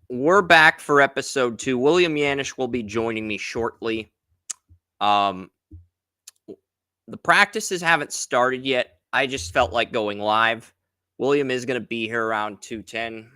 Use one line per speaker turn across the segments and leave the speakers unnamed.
We're back for episode 2. William Yanish will be joining me shortly. Um, the practices haven't started yet. I just felt like going live. William is going to be here around 2:10.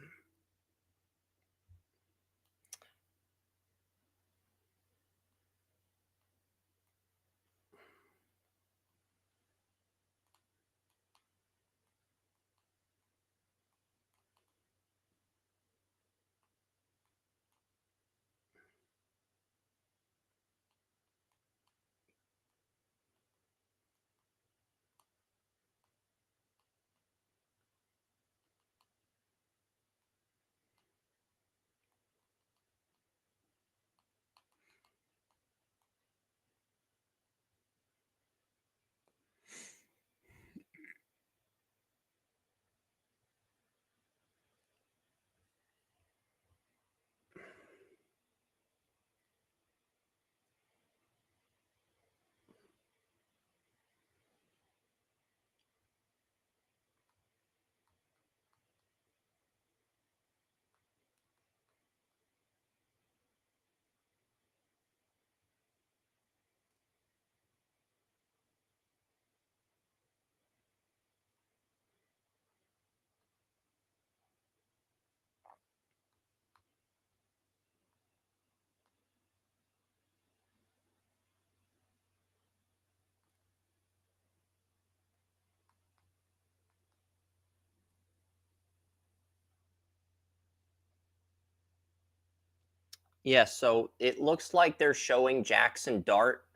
Yes, so it looks like they're showing Jackson Dart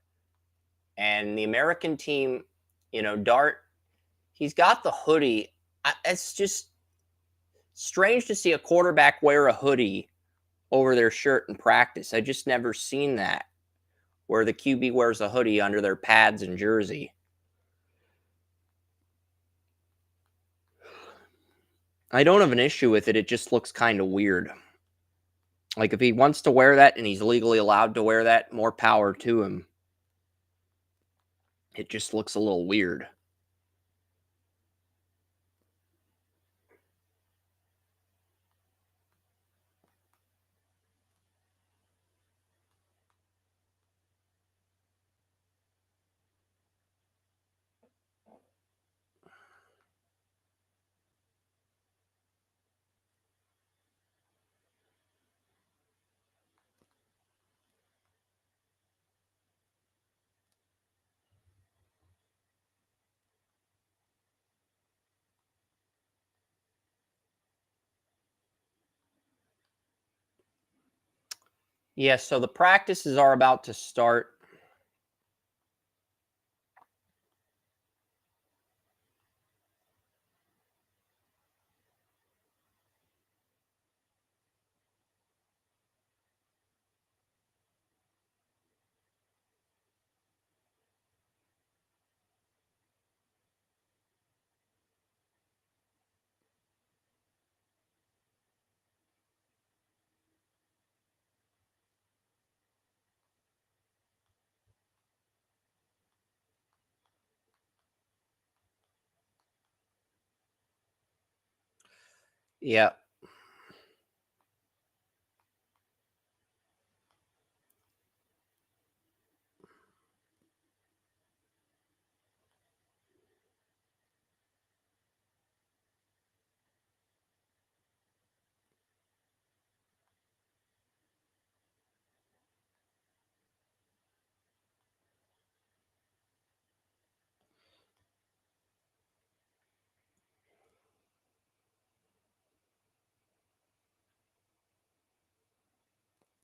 and the American team. Dart, he's got the hoodie. It's just strange to see a quarterback wear a hoodie over their shirt in practice. I just never seen that, where the QB wears a hoodie under their pads and jersey. I don't have an issue with it. It just looks kind of weird. Like, if he wants to wear that and he's legally allowed to wear that, more power to him. It just looks a little weird. Yeah, so the practices are about to start. Yeah.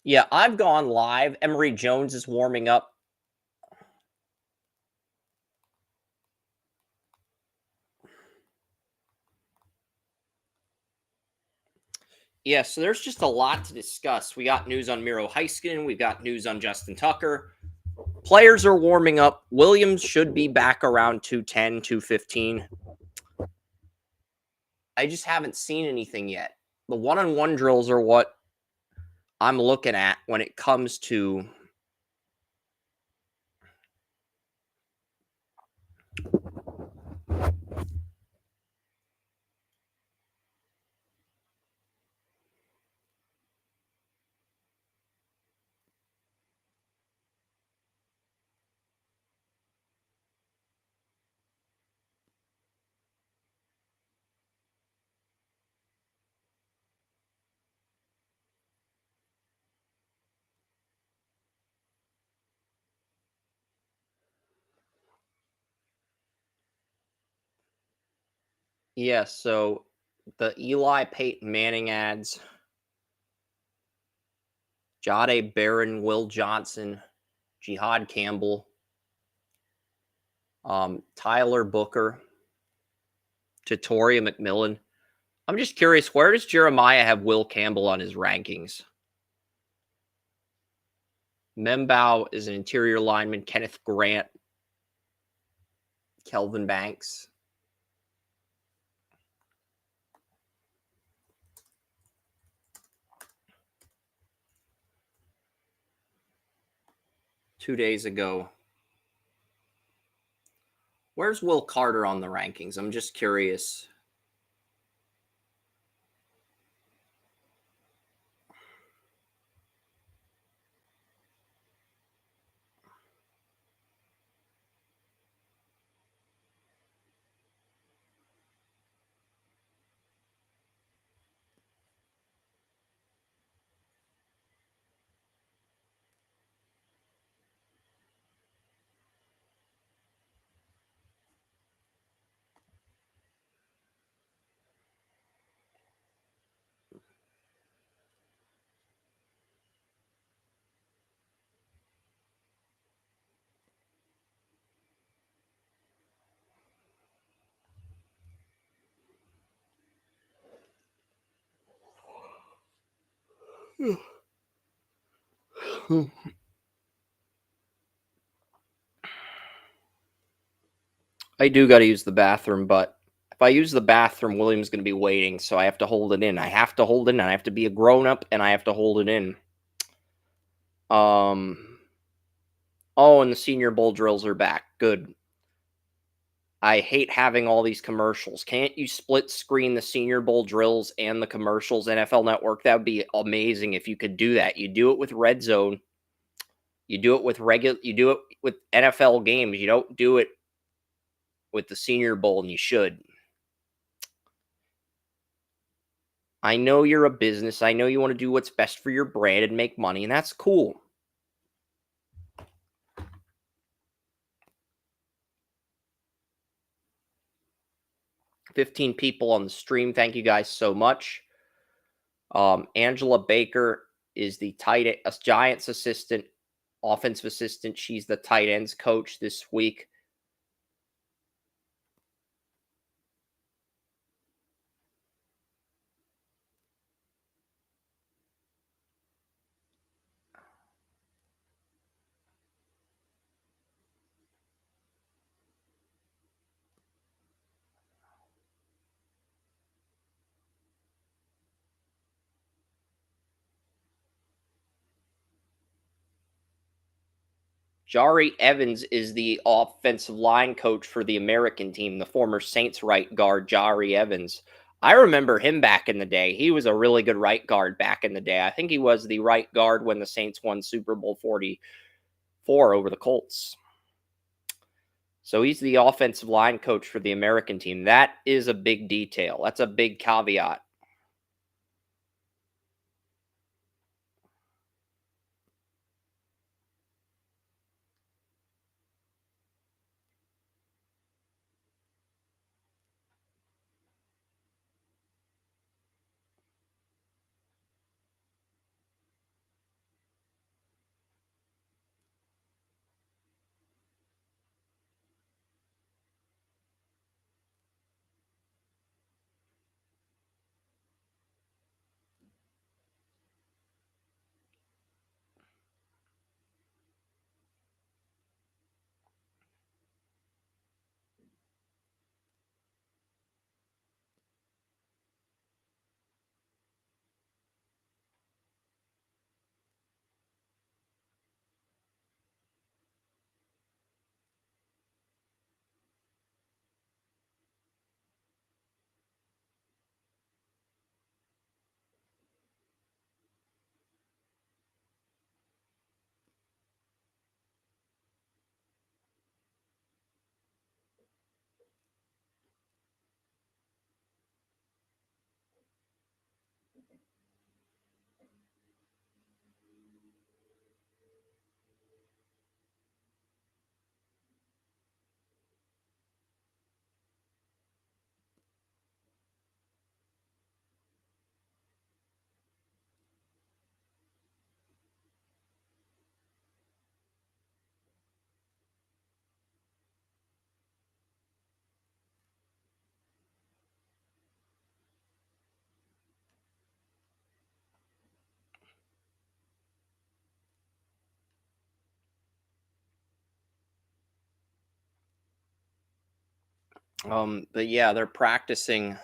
Yeah, I've gone live. Emory Jones is warming up. Yeah, so there's just a lot to discuss. We got news on Miro Heiskanen. We've got news on Justin Tucker. Players are warming up. Williams should be back around 2:10, 2:15. I just haven't seen anything yet. The one-on-one drills are what I'm looking at when it comes to Yeah, so the Eli Peyton Manning ads, Jade Barron, Will Johnson, Jihad Campbell, Tyler Booker, Tatoria McMillan. I'm just curious, where does Jeremiah have Will Campbell on his rankings? Membao is an interior lineman. Kenneth Grant, Kelvin Banks. Two days ago. Where's Will Carter on the rankings? I'm just curious. I do got to use the bathroom, but if I use the bathroom, William's going to be waiting, so I have to hold it in. I have to hold it in. I have to be a grown up, and I have to hold it in. Oh, and the Senior Bowl drills are back. Good. I hate having all these commercials. Can't you split screen the Senior Bowl drills and the commercials, NFL Network? That would be amazing if you could do that. You do it with Red Zone. You do it with you do it with NFL games. You don't do it with the Senior Bowl, and you should. I know you're a business. I know you want to do what's best for your brand and make money, and that's cool. $15 people on the stream. Thank you guys so much. Angela Baker is the Giants assistant, offensive assistant. She's the tight ends coach this week. Jari Evans is the offensive line coach for the American team, the former Saints right guard, Jari Evans. I remember him back in the day. He was a really good right guard back in the day. I think he was the right guard when the Saints won Super Bowl 44 over the Colts. So he's the offensive line coach for the American team. That is a big detail. That's a big caveat. But yeah, they're practicing.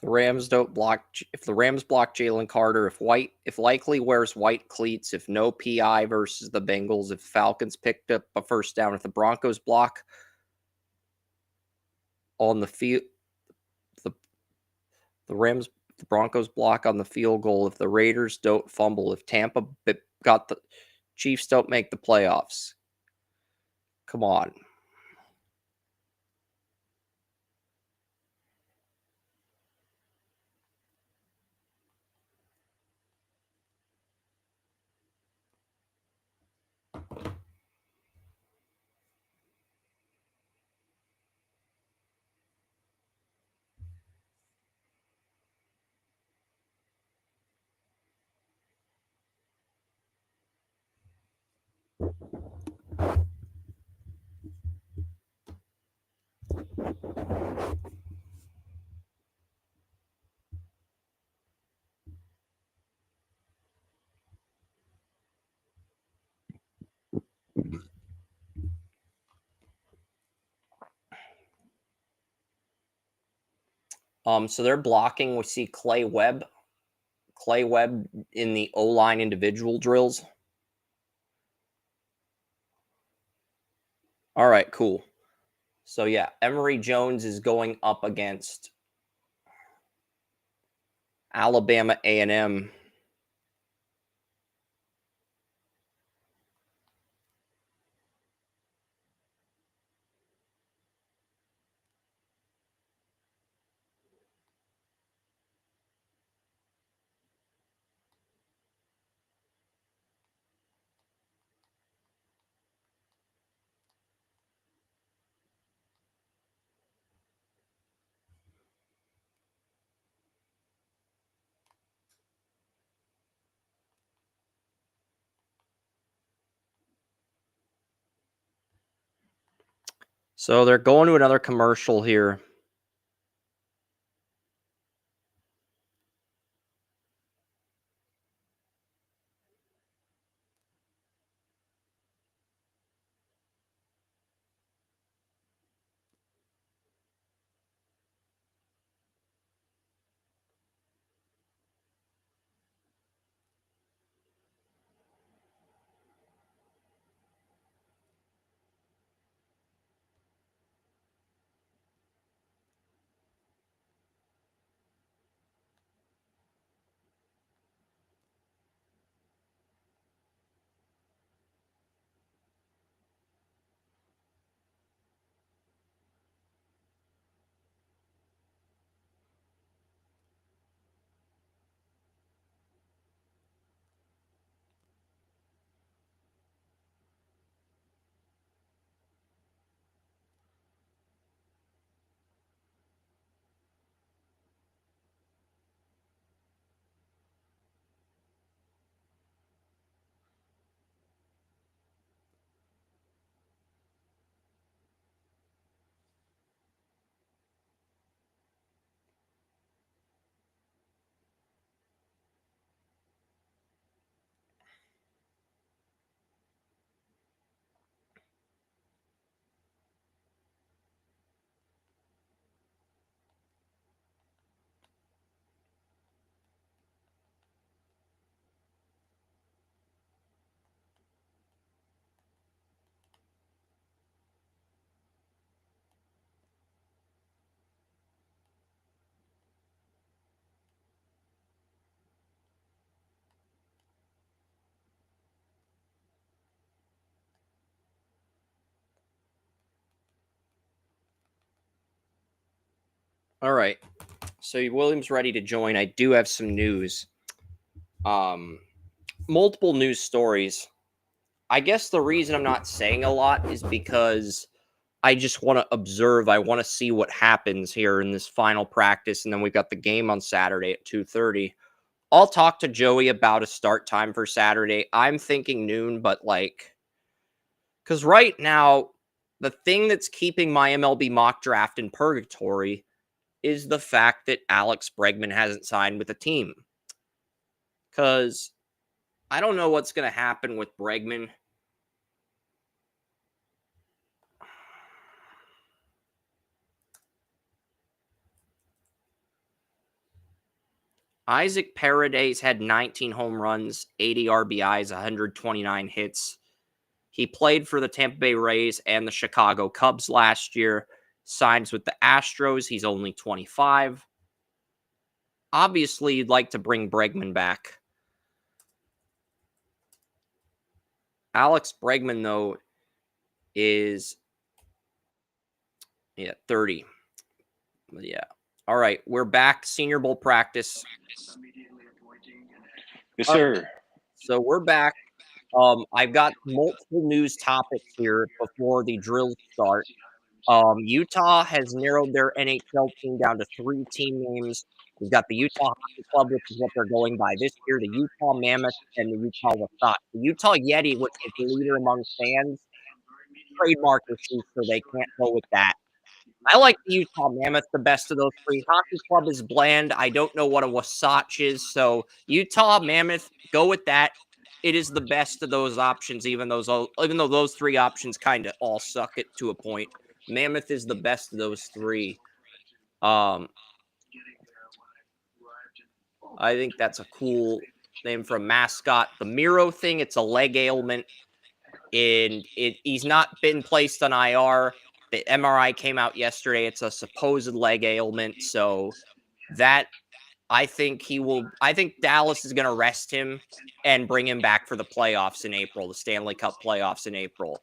The Rams don't block. If the Rams block Jalen Carter, if Likely wears white cleats, if no PI versus the Bengals, if Falcons picked up a first down, if the Broncos block on the field, the the Broncos block on the field goal, if the Raiders don't fumble, if Tampa got the Chiefs don't make the playoffs. Come on. So they're blocking. We see Clay Webb in the O-line individual drills. All right, cool. So yeah, Emory Jones is going up against Alabama A&M. So they're going to another commercial here. All right. So William's ready to join. I do have some news. Um, Multiple news stories. I guess the reason I'm not saying a lot is because I just want to observe. I want to see what happens here in this final practice, and then we've got the game on Saturday at 2:30. I'll talk to Joey about a start time for Saturday. I'm thinking noon, but because right now, the thing that's keeping my MLB mock draft in purgatory is the fact that Alex Bregman hasn't signed with the team. because I don't know what's going to happen with Bregman. Isaac Paredes had 19 home runs, 80 RBIs, 129 hits. He played for the Tampa Bay Rays and the Chicago Cubs last year. Signs with the Astros. He's only 25. Obviously, you'd like to bring Bregman back. Alex Bregman, though, is 30. Yeah. All right, we're back. Senior Bowl practice.
Yes, sir.
So we're back. I've got multiple news topics here before the drills start. Utah has narrowed their NHL team down to 3 team names. We've got the Utah Hockey Club, which is what they're going by this year, the Utah Mammoth, and the Utah Wasatch. The Utah Yeti, which is the leader among fans, trademark issues, so they can't go with that. I like the Utah Mammoth the best of those 3. Hockey Club is bland. I don't know what a Wasatch is, so Utah Mammoth, go with that. It is the best of those options, even though those 3 options kind of all suck it to a point. Mammoth is the best of those 3. I think that's a cool name for a mascot. The Miro thing, it's a leg ailment, and he's not been placed on IR. The MRI came out yesterday. It's a supposed leg ailment, so that I think Dallas is going to rest him and bring him back for the playoffs in April, the Stanley Cup playoffs in April.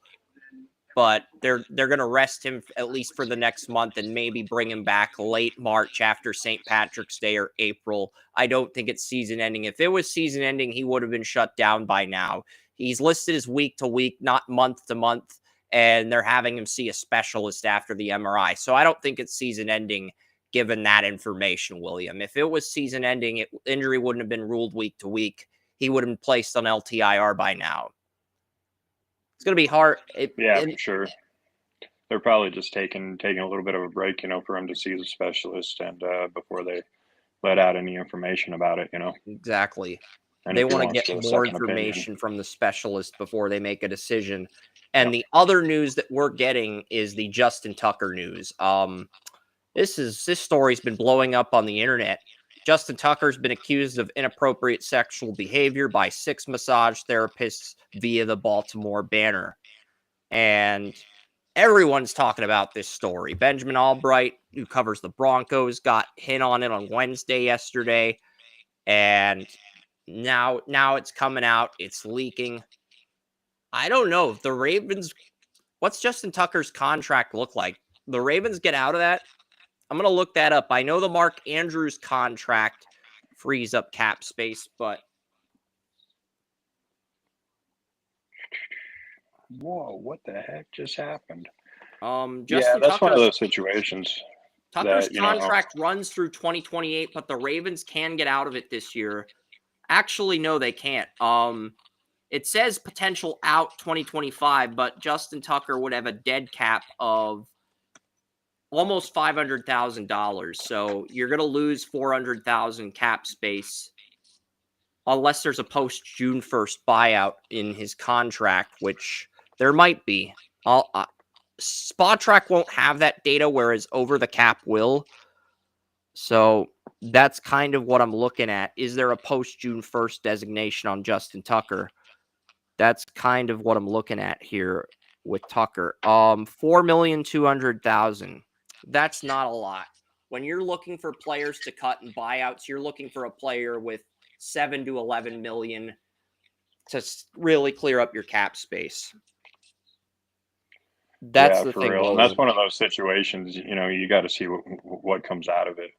But they're going to rest him at least for the next month and maybe bring him back late March after St. Patrick's Day or April. I don't think it's season ending. If it was season ending, he would have been shut down by now. He's listed as week to week, not month to month, and they're having him see a specialist after the MRI. So I don't think it's season ending given that information, William. If it was season ending, injury wouldn't have been ruled week to week. He would have been placed on LTIR by now. It's going to be hard.
For sure. They're probably just taking a little bit of a break, for him to see the specialist and before they let out any information about it,
Exactly.
And
they want to get more information from the specialist before they make a decision. And the other news that we're getting is the Justin Tucker news. This story's been blowing up on the internet. Justin Tucker's been accused of inappropriate sexual behavior by 6 massage therapists via the Baltimore Banner. And everyone's talking about this story. Benjamin Albright, who covers the Broncos, got hit on it on Wednesday yesterday. And now it's coming out. It's leaking. I don't know if the Ravens, what's Justin Tucker's contract look like? The Ravens get out of that? I'm going to look that up. I know the Mark Andrews contract frees up cap space, but.
Whoa, what the heck just happened?
Justin
that's one of those situations.
Tucker's contract runs through 2028, but the Ravens can get out of it this year. Actually, no, they can't. It says potential out 2025, but Justin Tucker would have a dead cap of almost $500,000. So you're going to lose $400,000 cap space unless there's a post June 1st buyout in his contract, which there might be. Spot Track won't have that data, whereas Over the Cap will. So that's kind of what I'm looking at. Is there a post June 1st designation on Justin Tucker? That's kind of what I'm looking at here with Tucker. $4,200,000. That's not a lot. When you're looking for players to cut and buyouts, you're looking for a player with 7 to 11 million to really clear up your cap space. That's the thing.
Real. And that's one of those situations, you got to see what comes out of it.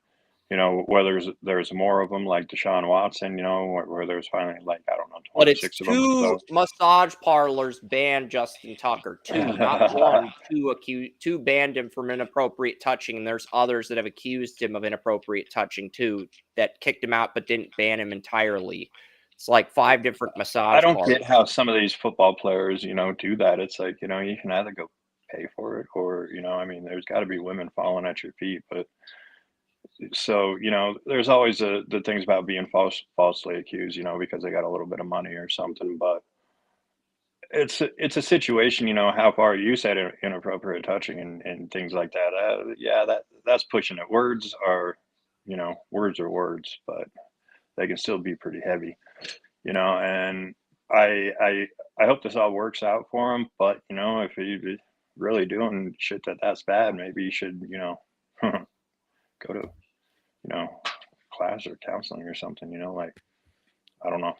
Whether there's more of them like Deshaun Watson, where there's finally 26 of them.
But it's 2 massage parlors banned Justin Tucker. 2, not 1. 2 banned him from inappropriate touching, and there's others that have accused him of inappropriate touching too, that kicked him out but didn't ban him entirely. It's like 5 different massage.
I don't get how some of these football players, do that. It's like, you can either go pay for it or, there's got to be women falling at your feet, but So, there's always the things about being falsely accused, because they got a little bit of money or something. But it's a situation, how far you said inappropriate touching and things like that. Yeah, that's pushing it. Words are words, but they can still be pretty heavy, and I hope this all works out for him. But, if he's really doing shit that's bad, maybe you should, go to, you know, class or counseling or something, like, I don't know.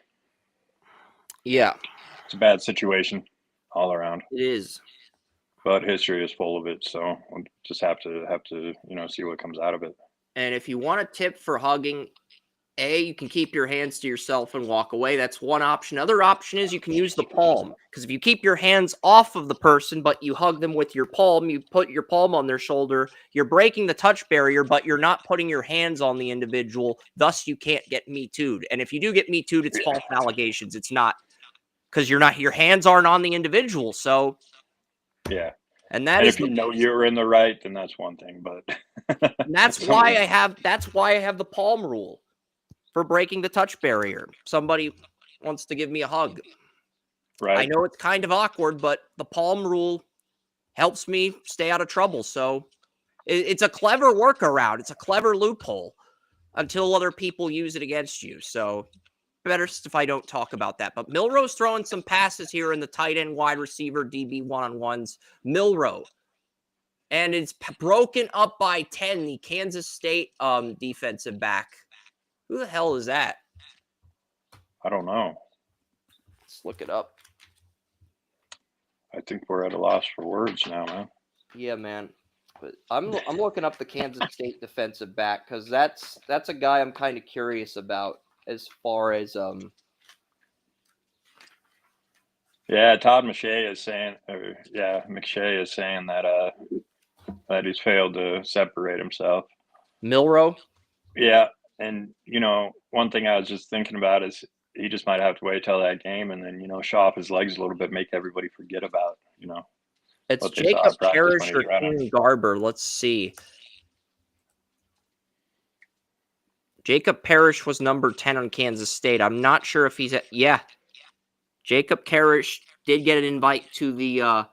Yeah,
It's a bad situation all around,
it is.
but history is full of it. So we'll just have to, see what comes out of it.
And if you want a tip for hugging, you can keep your hands to yourself and walk away. That's one option. Other option is you can use the palm. Because if you keep your hands off of the person, but you hug them with your palm, you put your palm on their shoulder, you're breaking the touch barrier, but you're not putting your hands on the individual. Thus, you can't get Me Too'd. And if you do get Me Too'd, it's false allegations. It's not because your hands aren't on the individual. So,
Yeah.
and that
And
is
if you're in the right, then that's one thing. But
that's why I have the palm rule for breaking the touch barrier. Somebody wants to give me a hug.
right.
I know it's kind of awkward, but the palm rule helps me stay out of trouble. So it's a clever workaround. It's a clever loophole until other people use it against you. So better if I don't talk about that. But Milrow's throwing some passes here in the tight end, wide receiver, DB one-on-ones. Milrow. And it's broken up by 10, the Kansas State defensive back. Who the hell is that?
I don't know.
Let's look it up.
I think we're at a loss for words now, man.
Yeah, man. But I'm looking up the Kansas State defensive back because that's a guy I'm kind of curious about as far as
Yeah, Todd McShay is saying, that he's failed to separate himself.
Milrow.
Yeah, and one thing I was just thinking about is he just might have to wait till that game and then show off his legs a little bit, make everybody forget about
It's
what they saw
Jacob
at practice when
Parrish
he
or
was running.
Keenan Garber. Let's see. Jacob Parrish was number 10 on Kansas State. I'm not sure if he's at. Yeah, Jacob Parrish did get an invite to the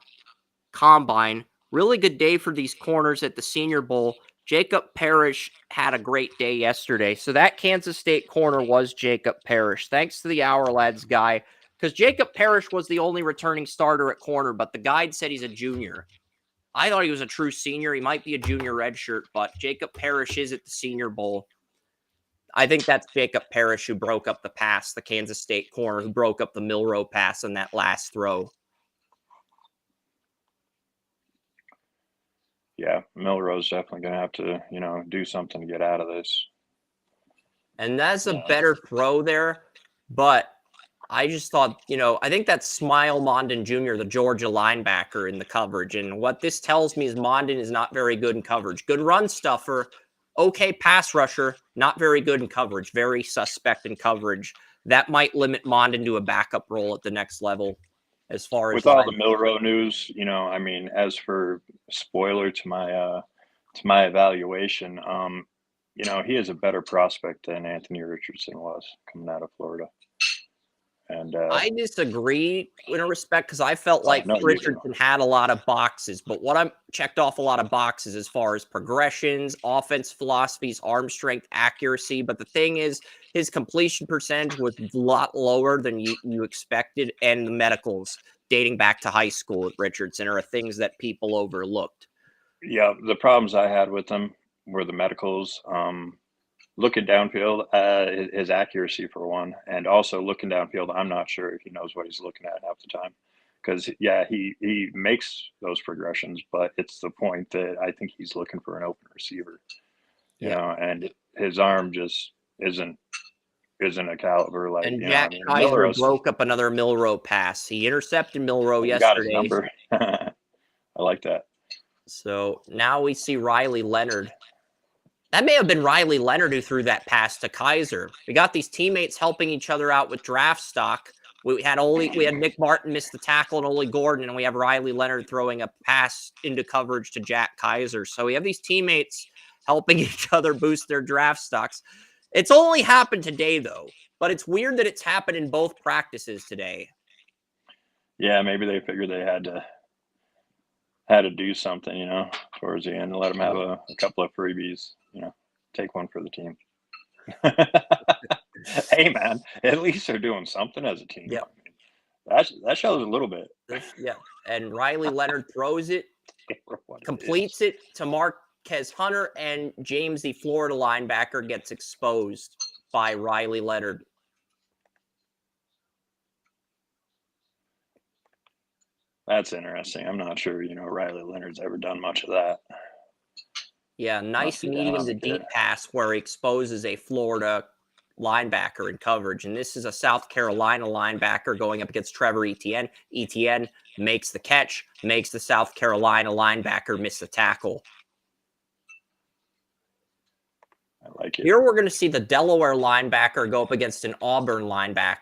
combine. Really good day for these corners at the Senior Bowl. Jacob Parrish had a great day yesterday. So that Kansas State corner was Jacob Parrish. Thanks to the Hour Lads guy, because Jacob Parrish was the only returning starter at corner, but the guide said he's a junior. I thought he was a true senior. He might be a junior redshirt, but Jacob Parrish is at the Senior Bowl. I think that's Jacob Parrish who broke up the pass, the Kansas State corner who broke up the Milrow pass on that last throw.
Yeah, Milrow's definitely going to have to, do something to get out of this.
And that's a better throw there, but I just thought, I think that's Smile Mondon Jr., the Georgia linebacker in the coverage. And what this tells me is Mondon is not very good in coverage. Good run stuffer, okay pass rusher, not very good in coverage, very suspect in coverage. That might limit Mondon to a backup role at the next level as far as
with all the Milrow news, as for spoiler to my evaluation, he is a better prospect than Anthony Richardson was coming out of Florida. And
I disagree in a respect because I felt like Richardson had a lot of boxes, but what I'm checked off a lot of boxes as far as progressions, offense philosophies, arm strength, accuracy. But the thing is, his completion percentage was a lot lower than you expected, and the medicals dating back to high school at Richardson are things that people overlooked.
Yeah, the problems I had with him were the medicals. Looking downfield, his accuracy for one, and also looking downfield, I'm not sure if he knows what he's looking at half the time. Because he makes those progressions, but it's the point that I think he's looking for an open receiver, and his arm just isn't a caliber like.
And Jack Kaiser broke up another Milrow pass. He intercepted Milrow yesterday.
Got his number. I like that.
So now we see Riley Leonard. That may have been Riley Leonard who threw that pass to Kaiser. We got these teammates helping each other out with draft stock. We had Nick Martin miss the tackle and Ole Gordon, and we have Riley Leonard throwing a pass into coverage to Jack Kaiser. So we have these teammates helping each other boost their draft stocks. It's only happened today, though, but it's weird that it's happened in both practices today.
Yeah, maybe they figured they had to do something, towards the end and let them have a couple of freebies, take one for the team. Hey, man, at least they're doing something as a team.
Yep.
That shows a little bit.
Yeah, and Riley Leonard throws it, completes it to Marquez Hunter, and James, the Florida linebacker, gets exposed by Riley Leonard.
That's interesting. I'm not sure, Riley Leonard's ever done much of that.
Yeah, nice medium to deep pass where he exposes a Florida linebacker in coverage. And this is a South Carolina linebacker going up against Trevor Etienne. Etienne makes the catch, makes the South Carolina linebacker miss the tackle.
I like it.
Here we're going to see the Delaware linebacker go up against an Auburn linebacker.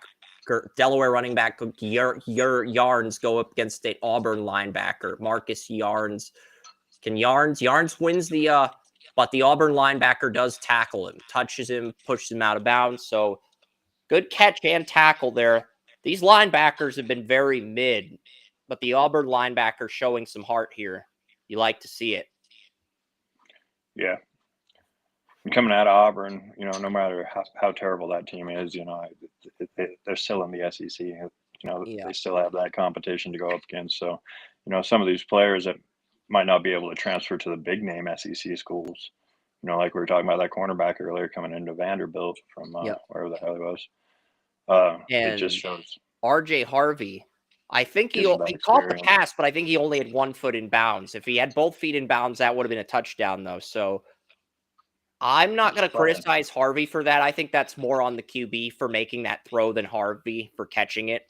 Delaware running back Yarns go up against an Auburn linebacker. Marcus Yarns. Yarns wins but the Auburn linebacker does tackle him, touches him, pushes him out of bounds. So good catch and tackle there. These linebackers have been very mid, but the Auburn linebacker showing some heart here. You like to see it.
Yeah. And coming out of Auburn, no matter how terrible that team is, they're still in the SEC. They still have that competition to go up against. So, some of these players that might not be able to transfer to the big name SEC schools, like we were talking about that cornerback earlier coming into Vanderbilt from wherever the hell he was. It just shows.
RJ Harvey, I think he caught the pass, but I think he only had 1 foot in bounds. If he had both feet in bounds, that would have been a touchdown, though. So I'm not going to criticize Harvey for that. I think that's more on the QB for making that throw than Harvey for catching it.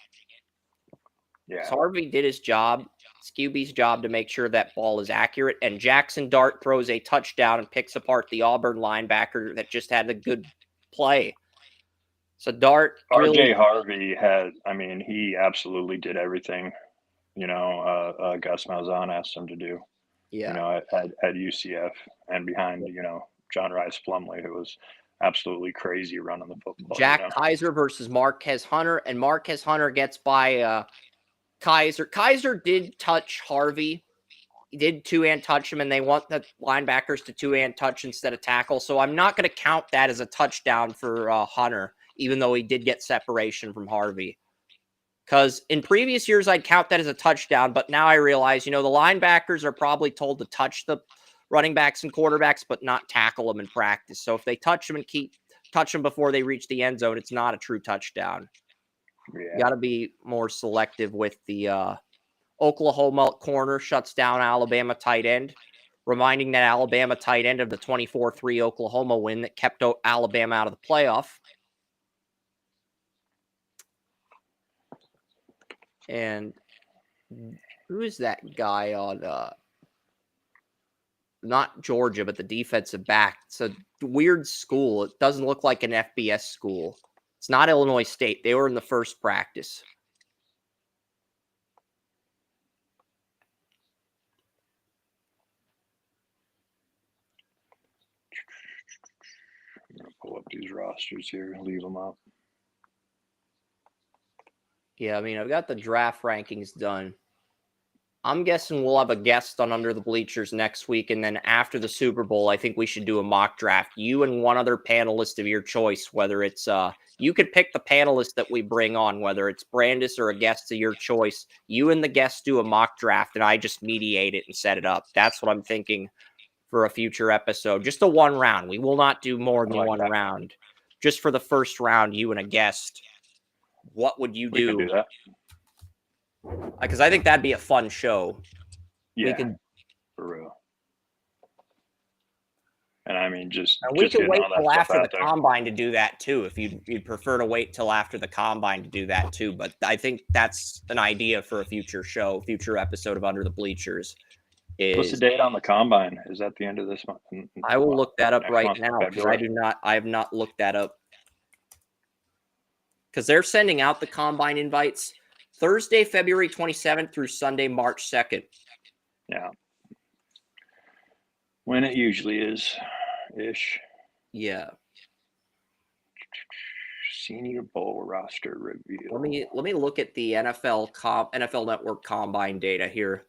Yeah.
So Harvey did his job. It's QB's job to make sure that ball is accurate. And Jackson Dart throws a touchdown and picks apart the Auburn linebacker that just had a good play. So Dart
RJ Harvey he absolutely did everything, Gus Malzahn asked him to do.
Yeah.
At UCF and behind, John Rice Plumlee, who was absolutely crazy running the football.
Jack Kaiser versus Marquez Hunter, and Marquez Hunter gets by Kaiser. Kaiser did touch Harvey. He did two-hand touch him, and they want the linebackers to two-hand touch instead of tackle. So I'm not going to count that as a touchdown for Hunter, even though he did get separation from Harvey. Because in previous years, I'd count that as a touchdown, but now I realize, the linebackers are probably told to touch the running backs and quarterbacks, but not tackle them in practice. So if they touch them and touch them before they reach the end zone, it's not a true touchdown.
Yeah.
You got to be more selective with the Oklahoma corner shuts down Alabama tight end, reminding that Alabama tight end of the 24-3 Oklahoma win that kept Alabama out of the playoff. And who is that guy on not Georgia, but the defensive back? It's a weird school. It doesn't look like an FBS school. It's not Illinois State. They were in the first practice.
I'm going to pull up these rosters here and leave them up.
Yeah, I've got the draft rankings done. I'm guessing we'll have a guest on Under the Bleachers next week, and then after the Super Bowl, I think we should do a mock draft. You and one other panelist of your choice, whether it's you could pick the panelist that we bring on, whether it's Brandis or a guest of your choice. You and the guest do a mock draft, and I just mediate it and set it up. That's what I'm thinking for a future episode. Just a one round. We will not do more than one round. Just for the first round, you and a guest. What would you do?
We can do that.
Because I think that'd be a fun show.
Yeah, for real. And
we could wait till after the combine to do that too. If you'd prefer to wait till after the combine to do that too, but I think that's an idea for a future show, future episode of Under the Bleachers.
What's the date on the combine? Is that the end of this month?
I will look that up right now because I have not looked that up. Because they're sending out the combine invites Thursday, February 27th through Sunday, March 2nd.
Yeah. When it usually is. ish.
Yeah.
Senior Bowl roster
Let
reveal.
me let me look at the NFL Network combine data here.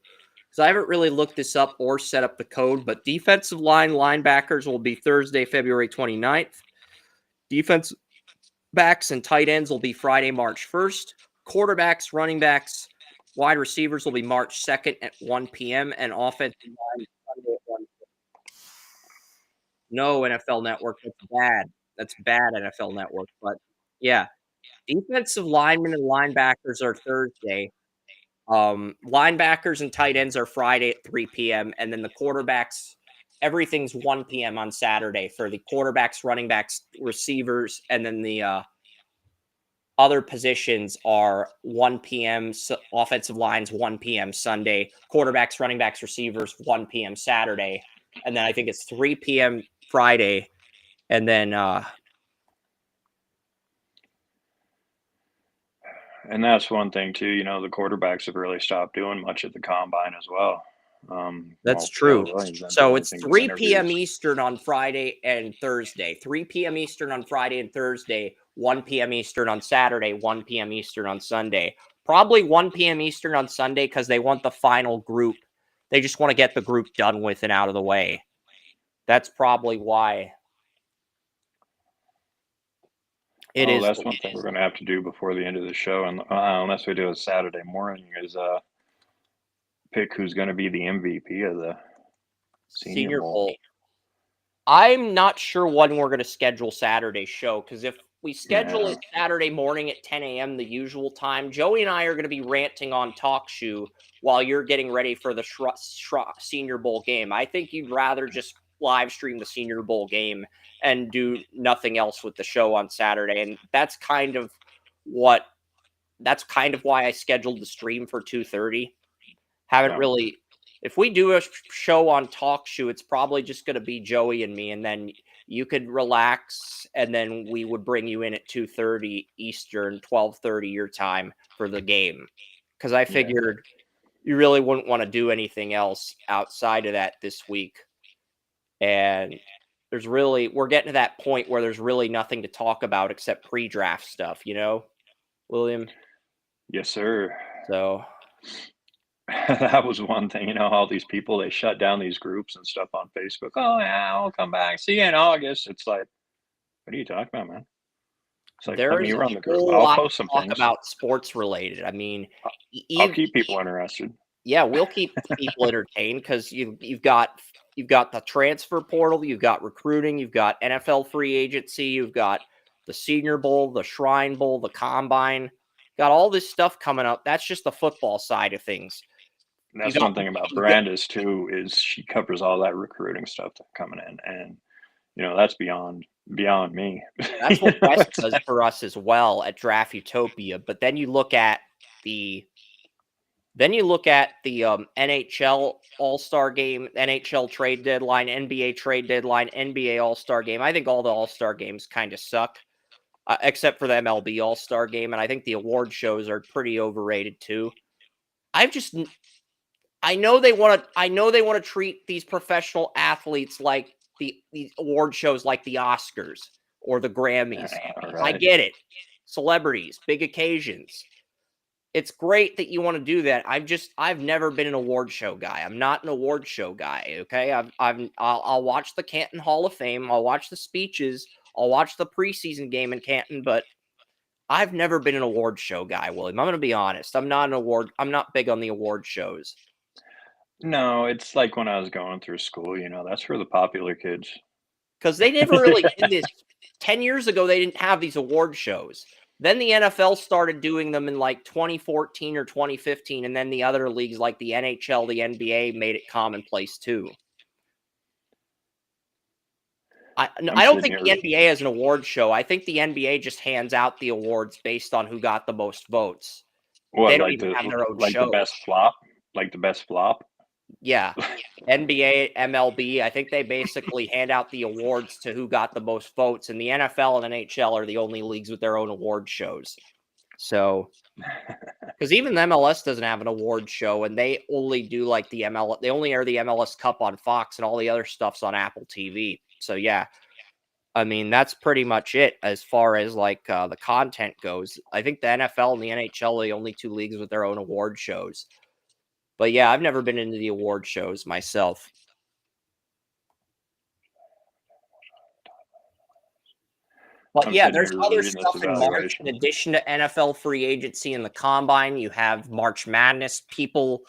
So I haven't really looked this up or set up the code, but defensive line linebackers will be Thursday, February 29th. Defense backs and tight ends will be Friday, March 1st. Quarterbacks, running backs, wide receivers will be March 2nd at 1 p.m. and offensive line Sunday at 1. No NFL Network. That's bad. That's bad NFL Network. But yeah, defensive linemen and linebackers are Thursday. Linebackers and tight ends are Friday at 3 p.m. And then the quarterbacks, everything's 1 p.m. on Saturday for the quarterbacks, running backs, receivers, and then the other positions are 1 p.m. Offensive lines, 1 p.m. Sunday, quarterbacks, running backs, receivers, 1 p.m. Saturday. And then I think it's 3 p.m. Friday. And then
And that's one thing too. The quarterbacks have really stopped doing much at the combine as well.
that's
Taylor
true.
Williams doesn't do
So it's
anything but
3 p.m.
interviews.
Eastern on Friday and Thursday. 3 p.m. Eastern on Friday and Thursday. 1 p.m. Eastern on Saturday. 1 p.m. Eastern on Sunday. Probably 1 p.m. Eastern on Sunday because they want the final group. They just want to get the group done with and out of the way. That's probably why it
Oh,
is
that's
the
one
way
thing
it
we're
is.
going to have to do before the end of the show, and unless we do it Saturday morning, is pick who's going to be the MVP of the Senior
Senior
Bowl.
Bowl. I'm not sure when we're going to schedule Saturday's show because if we schedule
Yeah,
it Saturday morning at 10 a.m., the usual time, Joey and I are going to be ranting on Talk Shoe while you're getting ready for the Senior Bowl game. I think you'd rather just live stream the Senior Bowl game and do nothing else with the show on Saturday. And what that's kind of why I scheduled the stream for 2:30. Haven't
yeah,
really. If we do a show on Talk Shoe, it's probably just going to be Joey and me, and then you could relax, and then we would bring you in at 2:30 Eastern, 12:30 your time for the game. Because I
yeah.
figured you really wouldn't want to do anything else outside of that this week, and we're getting to that point where there's really nothing to talk about except pre-draft stuff, William.
Yes, sir.
So
That was one thing, all these people, they shut down these groups and stuff on Facebook. Oh, yeah, I'll come back. See you in August. It's like, what are you talking about, man? It's like, let
there
me
is a
run the group.
whole
I'll
lot
post some
to talk
things.
about sports related. I mean,
I'll keep people interested.
yeah, we'll keep people entertained because you've got the transfer portal, you've got recruiting, you've got NFL free agency, you've got the Senior Bowl, the Shrine Bowl, the Combine, got all this stuff coming up. That's just the football side of things.
And
You
that's
got
one thing about
you get
Brandis too, is she covers all that recruiting stuff that's coming in, and that's beyond me.
that's what Wes
It's
does
like,
for us as well at Draft Utopia. But the then you look at the NHL All Star Game, NHL trade deadline, NBA trade deadline, NBA All Star Game. I think all the All Star games kind of suck, except for the MLB All Star Game, and I think the award shows are pretty overrated too. I've just I know they want to treat these professional athletes like these award shows like the Oscars or the Grammys.
all
I
right.
get it. Celebrities, big occasions. It's great that you want to do that. I've never been an award show guy. I'm not an award show guy. Okay, I'll watch the Canton Hall of Fame. I'll watch the speeches. I'll watch the preseason game in Canton, but I've never been an award show guy, William. I'm going to be honest. I'm not big on the award shows
No, it's like when I was going through school, that's for the popular kids.
because they never really did this. 10 years ago, they didn't have these award shows. Then the NFL started doing them in like 2014 or 2015, and then the other leagues like the NHL, the NBA made it commonplace too.
I'm
I don't
sitting
think
here.
the NBA has an award show. I think the NBA just hands out the awards based on who got the most votes. They
What,
don't even have their own
like the
show.
best flop? Like the best flop?
Yeah. NBA, MLB, I think they basically hand out the awards to who got the most votes, and the NFL and NHL are the only leagues with their own award shows. So, because even the MLS doesn't have an award show, and they only do like they only air the MLS Cup on Fox, and all the other stuff's on Apple TV. So yeah, I mean, that's pretty much it as far as like the content goes. I think the NFL and the NHL are the only two leagues with their own award shows. But yeah, I've never been into the award shows myself. But
I'm
yeah,
sitting
there's
here
other
reading this
stuff in March. In
evaluation.
addition to NFL free agency and the combine, you have March Madness. People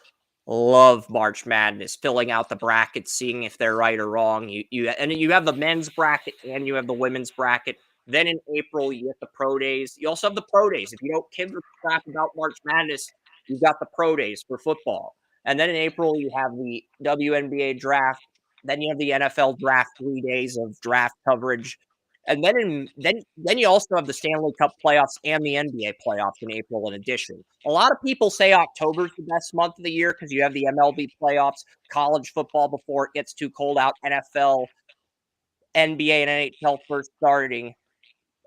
love March Madness, filling out the brackets, seeing if they're right or wrong. You have the men's bracket and you have the women's bracket. Then in April, you get the pro days. You also have the pro days. If you don't give a crap about March Madness, you've got the pro days for football. And then in April, you have the WNBA draft. Then you have the NFL draft, 3 days of draft coverage. And then you also have the Stanley Cup playoffs and the NBA playoffs in April in addition. A lot of people say October's the best month of the year because you have the MLB playoffs, college football before it gets too cold out, NFL, NBA, and NHL first starting,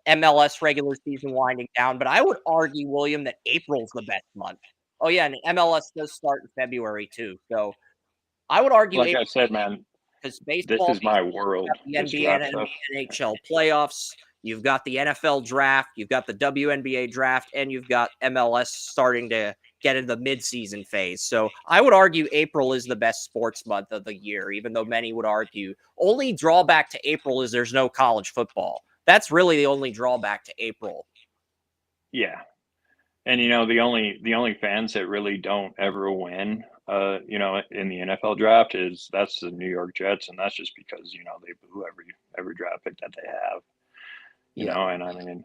MLS regular season winding down. But I would argue, William, that April's the best month. Oh yeah, and MLS does start in February too. So I would argue
Like
April
I said, man,
because
this
baseball,
is my world.
the
This
NBA
draft
and
stuff.
NHL playoffs. You've got the NFL draft. You've got the WNBA draft, and you've got MLS starting to get into the midseason phase. So I would argue April is the best sports month of the year, even though many would argue only drawback to April is there's no college football. That's really the only drawback to April.
Yeah, and the only fans that really don't ever win, in the NFL draft that's the New York Jets, and that's just because they boo every draft pick that they have.
Yeah.
And I mean,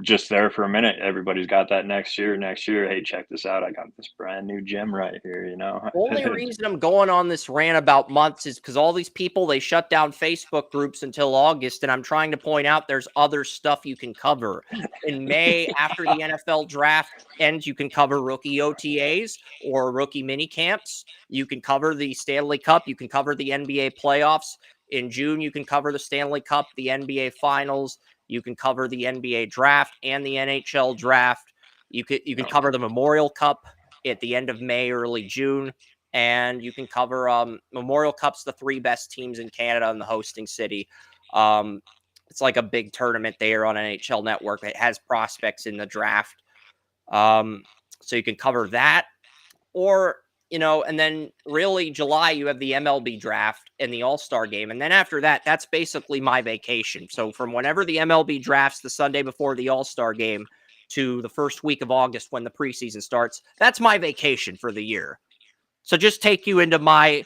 just there for a minute, everybody's got that next year. Next year, hey, check this out! I got this brand new gym right here.
Only reason I'm going on this rant about months is because all these people, they shut down Facebook groups until August, and I'm trying to point out there's other stuff you can cover. In May, after the NFL draft ends, you can cover rookie OTAs or rookie mini camps. You can cover the Stanley Cup. You can cover the NBA playoffs. In June, you can cover the Stanley Cup, the NBA Finals. You can cover the NBA draft and the NHL draft. You can cover the Memorial Cup at the end of May, early June, and you can cover Memorial Cup's the three best teams in Canada in the hosting city. It's like a big tournament there on NHL Network that has prospects in the draft. So you can cover that, or and then really July you have the MLB draft and the All-Star game, and then after that, that's basically my vacation. So from whenever the MLB drafts the Sunday before the All-Star game to the first week of August when the preseason starts, that's my vacation for the year. So just take you into my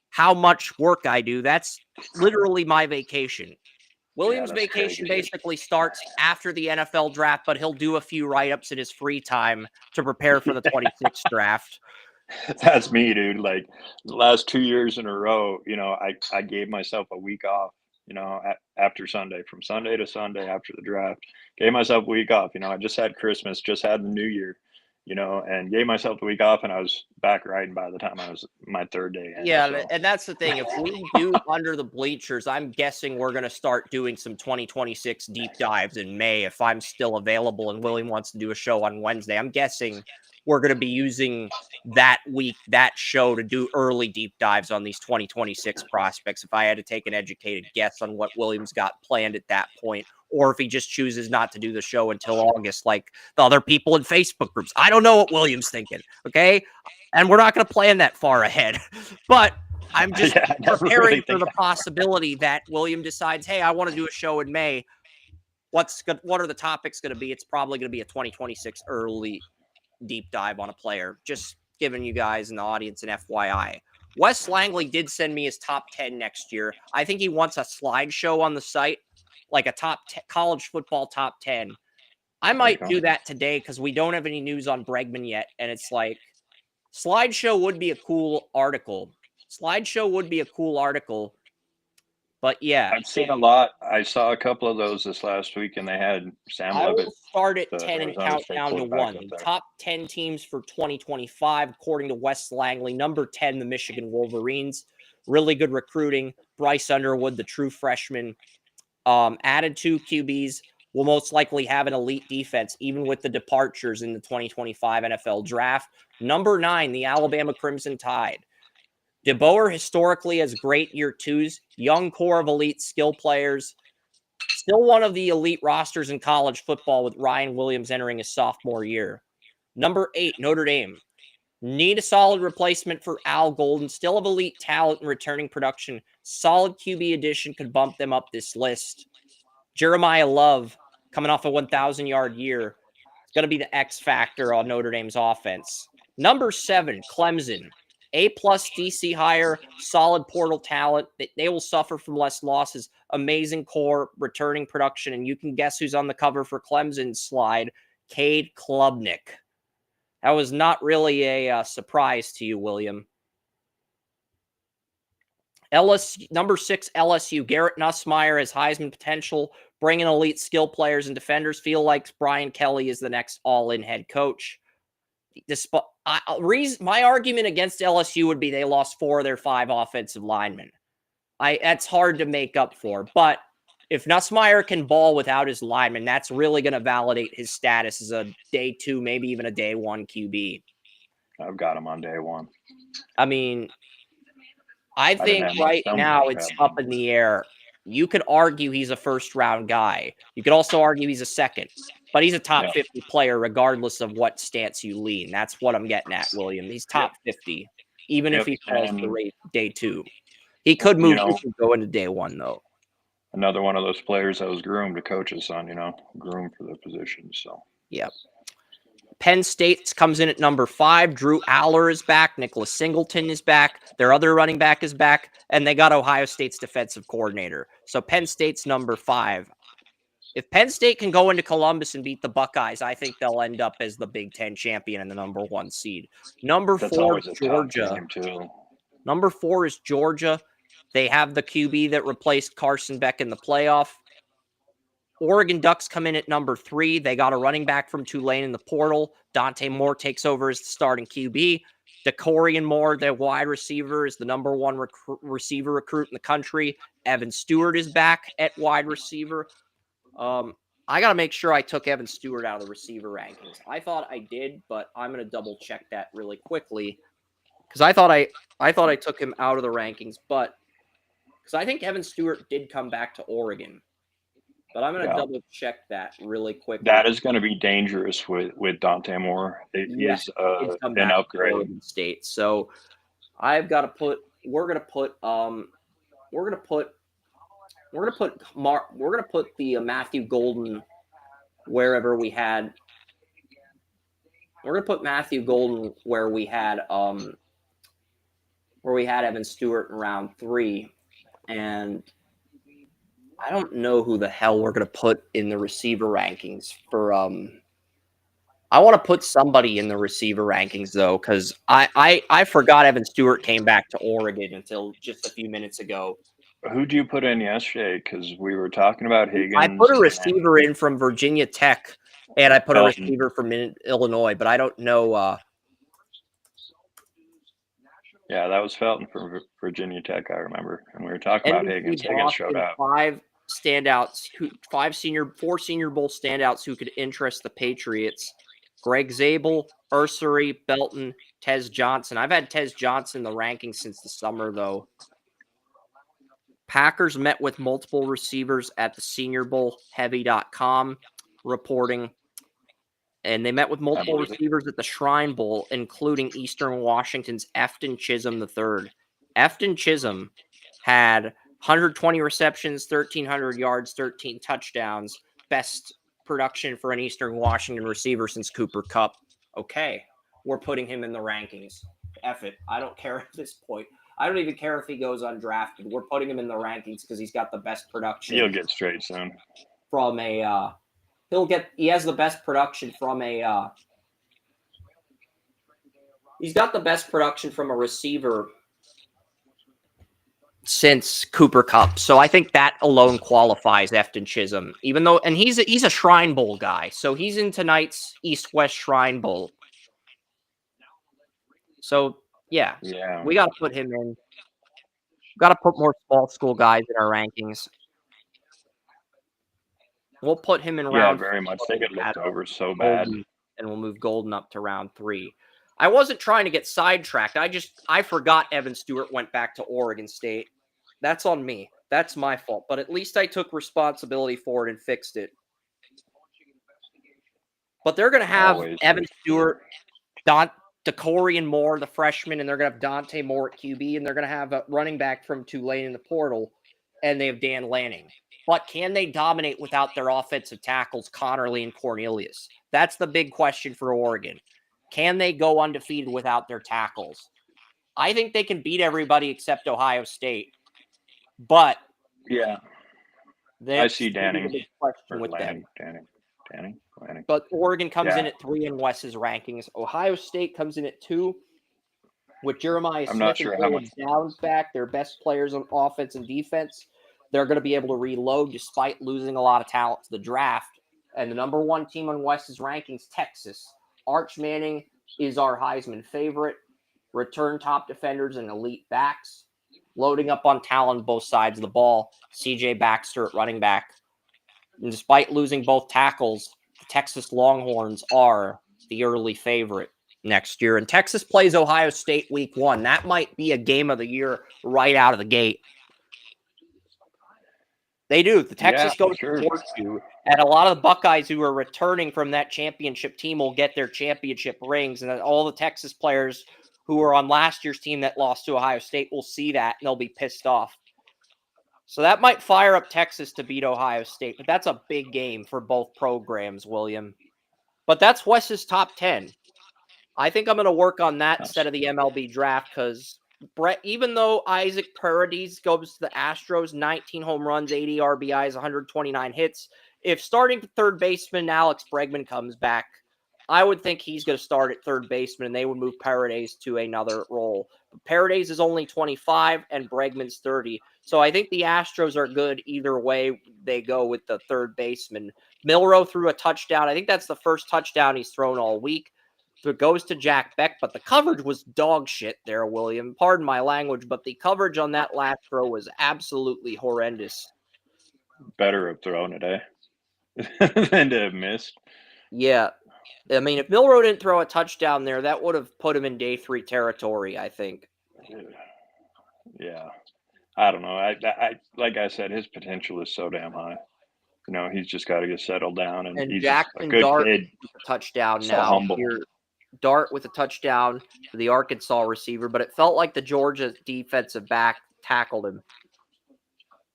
how much work I do. That's literally my vacation.
Yeah,
Williams'
that's
vacation
crazy, dude.
basically starts after the NFL draft, but he'll do a few write-ups in his free time to prepare for the 26th draft.
That's me, dude. Like the last 2 years in a row, I gave myself a week off. After Sunday, from Sunday to Sunday after the draft, gave myself a week off. I just had Christmas, just had the New Year, and gave myself the week off, and I was back riding by the time I was my third day in.
Yeah,
So
and that's the thing. If we do Under the Bleachers, I'm guessing we're going to start doing some 2026 deep dives in May if I'm still available and William wants to do a show on Wednesday. I'm guessing we're going to be using that week, that show, to do early deep dives on these 2026 prospects if I had to take an educated guess on what Williams got planned at that point, or if he just chooses not to do the show until August like the other people in Facebook groups. I don't know what Williams thinking, okay? And we're not going to plan that far ahead. But I'm just
yeah, I never
preparing
really
for
think
the possibility that William decides, hey, I want to do a show in May. What are the topics going to be? It's probably going to be a 2026 early deep dive on a player. Just giving you guys in the audience an FYI. Wes Langley did send me his top 10 next year. I think he wants a slideshow on the site, like a college football top 10. I
there you
might
go.
do that today because we don't have any news on Bregman yet. And it's like, slideshow would be a cool article. But yeah,
I've seen a lot. I saw a couple of those this last week, and they had Sam
I
Levitt,
will start at
the
10 and
Arizona
count
State
down to
quarterback,
1.
up
The
there.
top 10 teams for 2025, according to Wes Langley. Number 10, the Michigan Wolverines. Really good recruiting. Bryce Underwood, the true freshman, added 2 QBs. Will most likely have an elite defense, even with the departures in the 2025 NFL draft. Number 9, the Alabama Crimson Tide. DeBoer historically has great year twos, young core of elite skill players. Still one of the elite rosters in college football with Ryan Williams entering his sophomore year. Number 8, Notre Dame. Need a solid replacement for Al Golden. Still have elite talent and returning production. Solid QB addition could bump them up this list. Jeremiah Love, coming off a 1,000-yard year, is going to be the X factor on Notre Dame's offense. Number 7, Clemson. A-plus DC hire, solid portal talent. They will suffer from less losses. Amazing core, returning production, and you can guess who's on the cover for Clemson's slide. Cade Klubnik. That was not really a surprise to you, William. LSU, number 6, LSU. Garrett Nussmeier has Heisman potential, bringing elite skill players and defenders. Feel like Brian Kelly is the next all-in head coach. My argument against LSU would be they lost 4 of their 5 offensive linemen. That's hard to make up for. But if Nussmeier can ball without his linemen, that's really going to validate his status as a day 2, maybe even a day 1 QB.
I've got him on day 1.
I mean, I think right now it's up in the air. You could argue he's a first-round guy. You could also argue he's a second. But he's a top 50 player regardless of what stance you lean. That's what I'm getting at, William. He's top 50, even if he falls to day 2. He could move to go into day 1, though.
Another one of those players that was groomed to coach his son, groomed for the position. So,
yeah. Penn State comes in at number 5. Drew Aller is back. Nicholas Singleton is back. Their other running back is back. And they got Ohio State's defensive coordinator. So Penn State's number 5. If Penn State can go into Columbus and beat the Buckeyes, I think they'll end up as the Big Ten champion and the number 1 seed. Number 4, Georgia. Number 4 is Georgia. They have the QB that replaced Carson Beck in the playoff. Oregon Ducks come in at number 3. They got a running back from Tulane in the portal. Dante Moore takes over as the starting QB. DeCorian Moore, the wide receiver, is the number 1 receiver recruit in the country. Evan Stewart is back at wide receiver. I got to make sure I took Evan Stewart out of the receiver rankings. I thought I did, but I'm going to double check that really quickly because I thought I took him out of the rankings, but because I think Evan Stewart did come back to Oregon, but I'm going to double check that really quickly.
That is going to be dangerous with Dante Moore. He's an upgrade.
Oregon State, so I've got to put. We're going to put the Matthew Golden wherever we had. We're gonna put Matthew Golden where we had Evan Stewart in round 3, and I don't know who the hell we're gonna put in the receiver rankings for. I want to put somebody in the receiver rankings though, because I forgot Evan Stewart came back to Oregon until just a few minutes ago.
Who do you put in yesterday? Because we were talking about Higgins.
I put a receiver in from Virginia Tech, and I put a receiver from Illinois, but I don't know.
Yeah, that was Felton from Virginia Tech, I remember. And we were talking about Higgins. Higgins showed out.
4 Senior Bowl standouts who could interest the Patriots. Greg Zabel, Ursary, Belton, Tez Johnson. I've had Tez Johnson in the rankings since the summer, though. Packers met with multiple receivers at the Senior Bowl, heavy.com reporting. And they met with multiple receivers at the Shrine Bowl, including Eastern Washington's Efton Chisholm III. Efton Chisholm had 120 receptions, 1,300 yards, 13 touchdowns. Best production for an Eastern Washington receiver since Cooper Kupp. Okay, we're putting him in the rankings. F it. I don't care at this point. I don't even care if he goes undrafted. We're putting him in the rankings because he's got the best production.
He'll get straight soon.
From a, he has the best production from a, he's got the best production from a receiver since Cooper Kupp. So I think that alone qualifies Efton Chisholm, even though, and he's a Shrine Bowl guy. So he's in tonight's East-West Shrine Bowl. So yeah, we got to put him in. Got to put more small school guys in our rankings. We'll put him in round.
Yeah, very much. They get looked over so bad.
And we'll move Golden up to round 3.
I wasn't trying to get sidetracked. I forgot Evan Stewart went back to Oregon State. That's on me. That's my fault. But at least I took responsibility for it and fixed it. But they're going to have
Always.
Evan Stewart, DeCorian Moore, the freshman, and they're going to have Dante Moore at QB, and they're going to have a running back from Tulane in the portal, and they have Dan Lanning. But can they dominate without their offensive tackles, Connerly and Cornelius? That's the big question for Oregon. Can they go undefeated without their tackles? I think they can beat everybody except Ohio State. But
yeah, I see Danning or Lanning. Danning.
But Oregon comes in at 3 in Wes's rankings. Ohio State comes in at 2 with Jeremiah Smith and Caleb Downs back, their best players on offense and defense. They're going to be able to reload despite losing a lot of talent to the draft. And the number 1 team on Wes's rankings, Texas. Arch Manning is our Heisman favorite. Return top defenders and elite backs. Loading up on talent on both sides of the ball. CJ Baxter at running back. And despite losing both tackles, the Texas Longhorns are the early favorite next year. And Texas plays Ohio State week 1. That might be a game of the year right out of the gate. They do. The Texas goes to Horseshoe, and a lot of the Buckeyes who are returning from that championship team will get their championship rings, and all the Texas players who are on last year's team that lost to Ohio State will see that, and they'll be pissed off. So that might fire up Texas to beat Ohio State, but that's a big game for both programs, William. But that's Wes's top 10. I think I'm going to work on that instead of the MLB draft because Brett, even though Isaac Paredes goes to the Astros, 19 home runs, 80 RBIs, 129 hits, if starting third baseman Alex Bregman comes back, I would think he's going to start at third baseman and they would move Paredes to another role. But Paredes is only 25 and Bregman's 30. So I think the Astros are good either way they go with the third baseman. Milroe threw a touchdown. I think that's the first touchdown he's thrown all week. So it goes to Jack Beck, but the coverage was dog shit there, William. Pardon my language, but the coverage on that last throw was absolutely horrendous.
Better have thrown it, than to have missed.
Yeah. I mean, if Milroe didn't throw a touchdown there, that would have put him in day 3 territory, I think.
Yeah. I don't know. I like I said, his potential is so damn high. You know, he's just got to get settled down, and he's
Jackson
a good
Dart
kid.
Touchdown
so
now.
Humble.
Here, Dart with a touchdown to the Arkansas receiver, but it felt like the Georgia defensive back tackled him.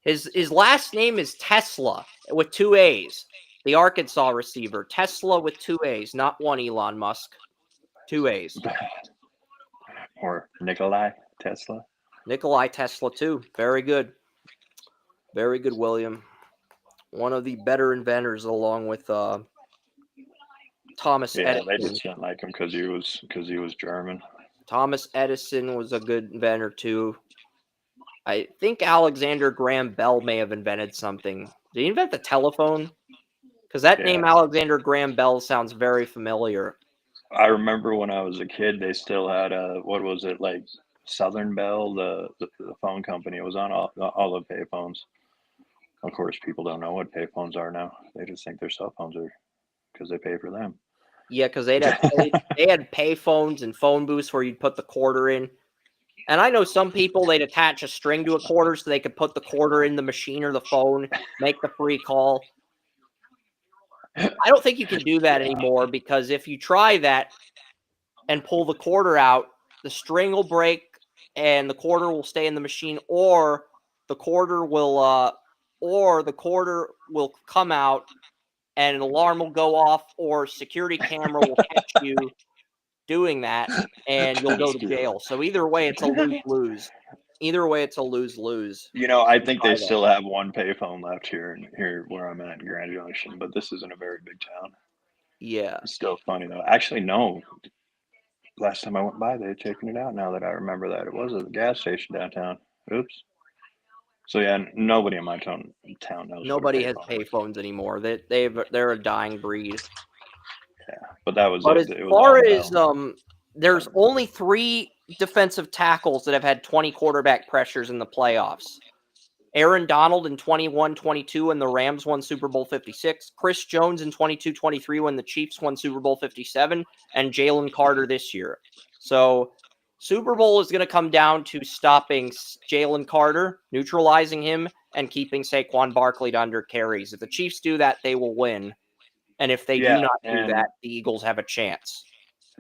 His last name is Tesla with 2 A's. The Arkansas receiver, Tesla with 2 A's, not one Elon Musk. 2 A's.
Or Nikolai Tesla.
Nikolai Tesla too. Very good. Very good, William. One of the better inventors along with Thomas Edison.
They just didn't like him because he was German.
Thomas Edison was a good inventor too. I think Alexander Graham Bell may have invented something. Did he invent the telephone? Because that name Alexander Graham Bell sounds very familiar.
I remember when I was a kid, they still had what was it, like Southern Bell, the phone company. It was on all the payphones. Of course, people don't know what payphones are now. They just think their cell phones are because they pay for them.
Yeah, because they had payphones and phone booths where you'd put the quarter in. And I know some people, they'd attach a string to a quarter so they could put the quarter in the machine or the phone, make the free call. I don't think you can do that anymore because if you try that and pull the quarter out, the string will break and the quarter will stay in the machine, or the quarter will come out and an alarm will go off, or security camera will catch you doing that and you'll go to jail. So either way, it's a lose-lose. Either way, it's a lose-lose.
You know, I think they still have one payphone left here where I'm at in Grand Junction, but this isn't a very big town.
Yeah.
It's still funny, though. Actually, no. Last time I went by, they had taken it out. Now that I remember that. It was a gas station downtown. Oops. So, yeah, nobody in my town knows.
Nobody has payphones anymore. They're a dying breed.
Yeah, but that was
But as far as there's only 3 defensive tackles that have had 20 quarterback pressures in the playoffs. Aaron Donald in 21-22 when the Rams won Super Bowl 56. Chris Jones in 22-23 when the Chiefs won Super Bowl 57. And Jalen Carter this year. So Super Bowl is going to come down to stopping Jalen Carter, neutralizing him, and keeping Saquon Barkley to under carries. If the Chiefs do that, they will win. And if they do not do that, the Eagles have a chance.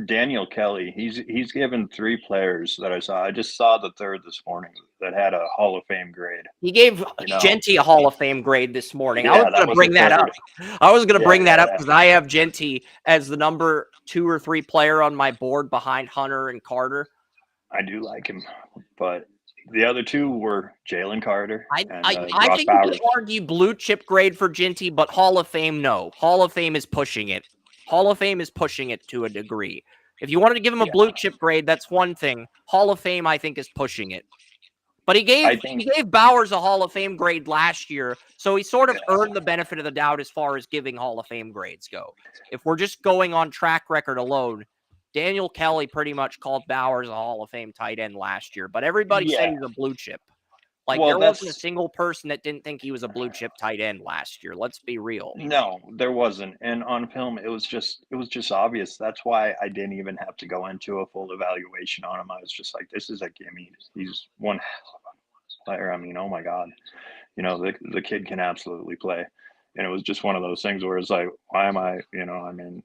Daniel Kelly, he's given 3 players that I saw. I just saw the third this morning that had a Hall of Fame grade.
He gave Genty a Hall of Fame grade this morning.
Yeah,
I was going to bring that up. I was going to bring that up because I have Genty as the number 2 or 3 player on my board behind Hunter and Carter.
I do like him, but the other 2 were Jalen Carter
I
Brock
think
Bowers.
you could argue blue chip grade for Genty, but Hall of Fame, no. Hall of Fame is pushing it. Hall of Fame is pushing it to a degree. If you wanted to give him a blue chip grade, that's one thing. Hall of Fame, I think, is pushing it. But he gave Bowers a Hall of Fame grade last year, so he sort of earned the benefit of the doubt as far as giving Hall of Fame grades go. If we're just going on track record alone, Daniel Kelly pretty much called Bowers a Hall of Fame tight end last year, but everybody said he's a blue chip. Like, there wasn't a single person that didn't think he was a blue chip tight end last year. Let's be real.
No, there wasn't. And on film, it was just obvious. That's why I didn't even have to go into a full evaluation on him. I was just like, this is a gimme. He's one hell of a player. I mean, oh my God. You know, the kid can absolutely play. And it was just one of those things where it's like, why am I, I mean,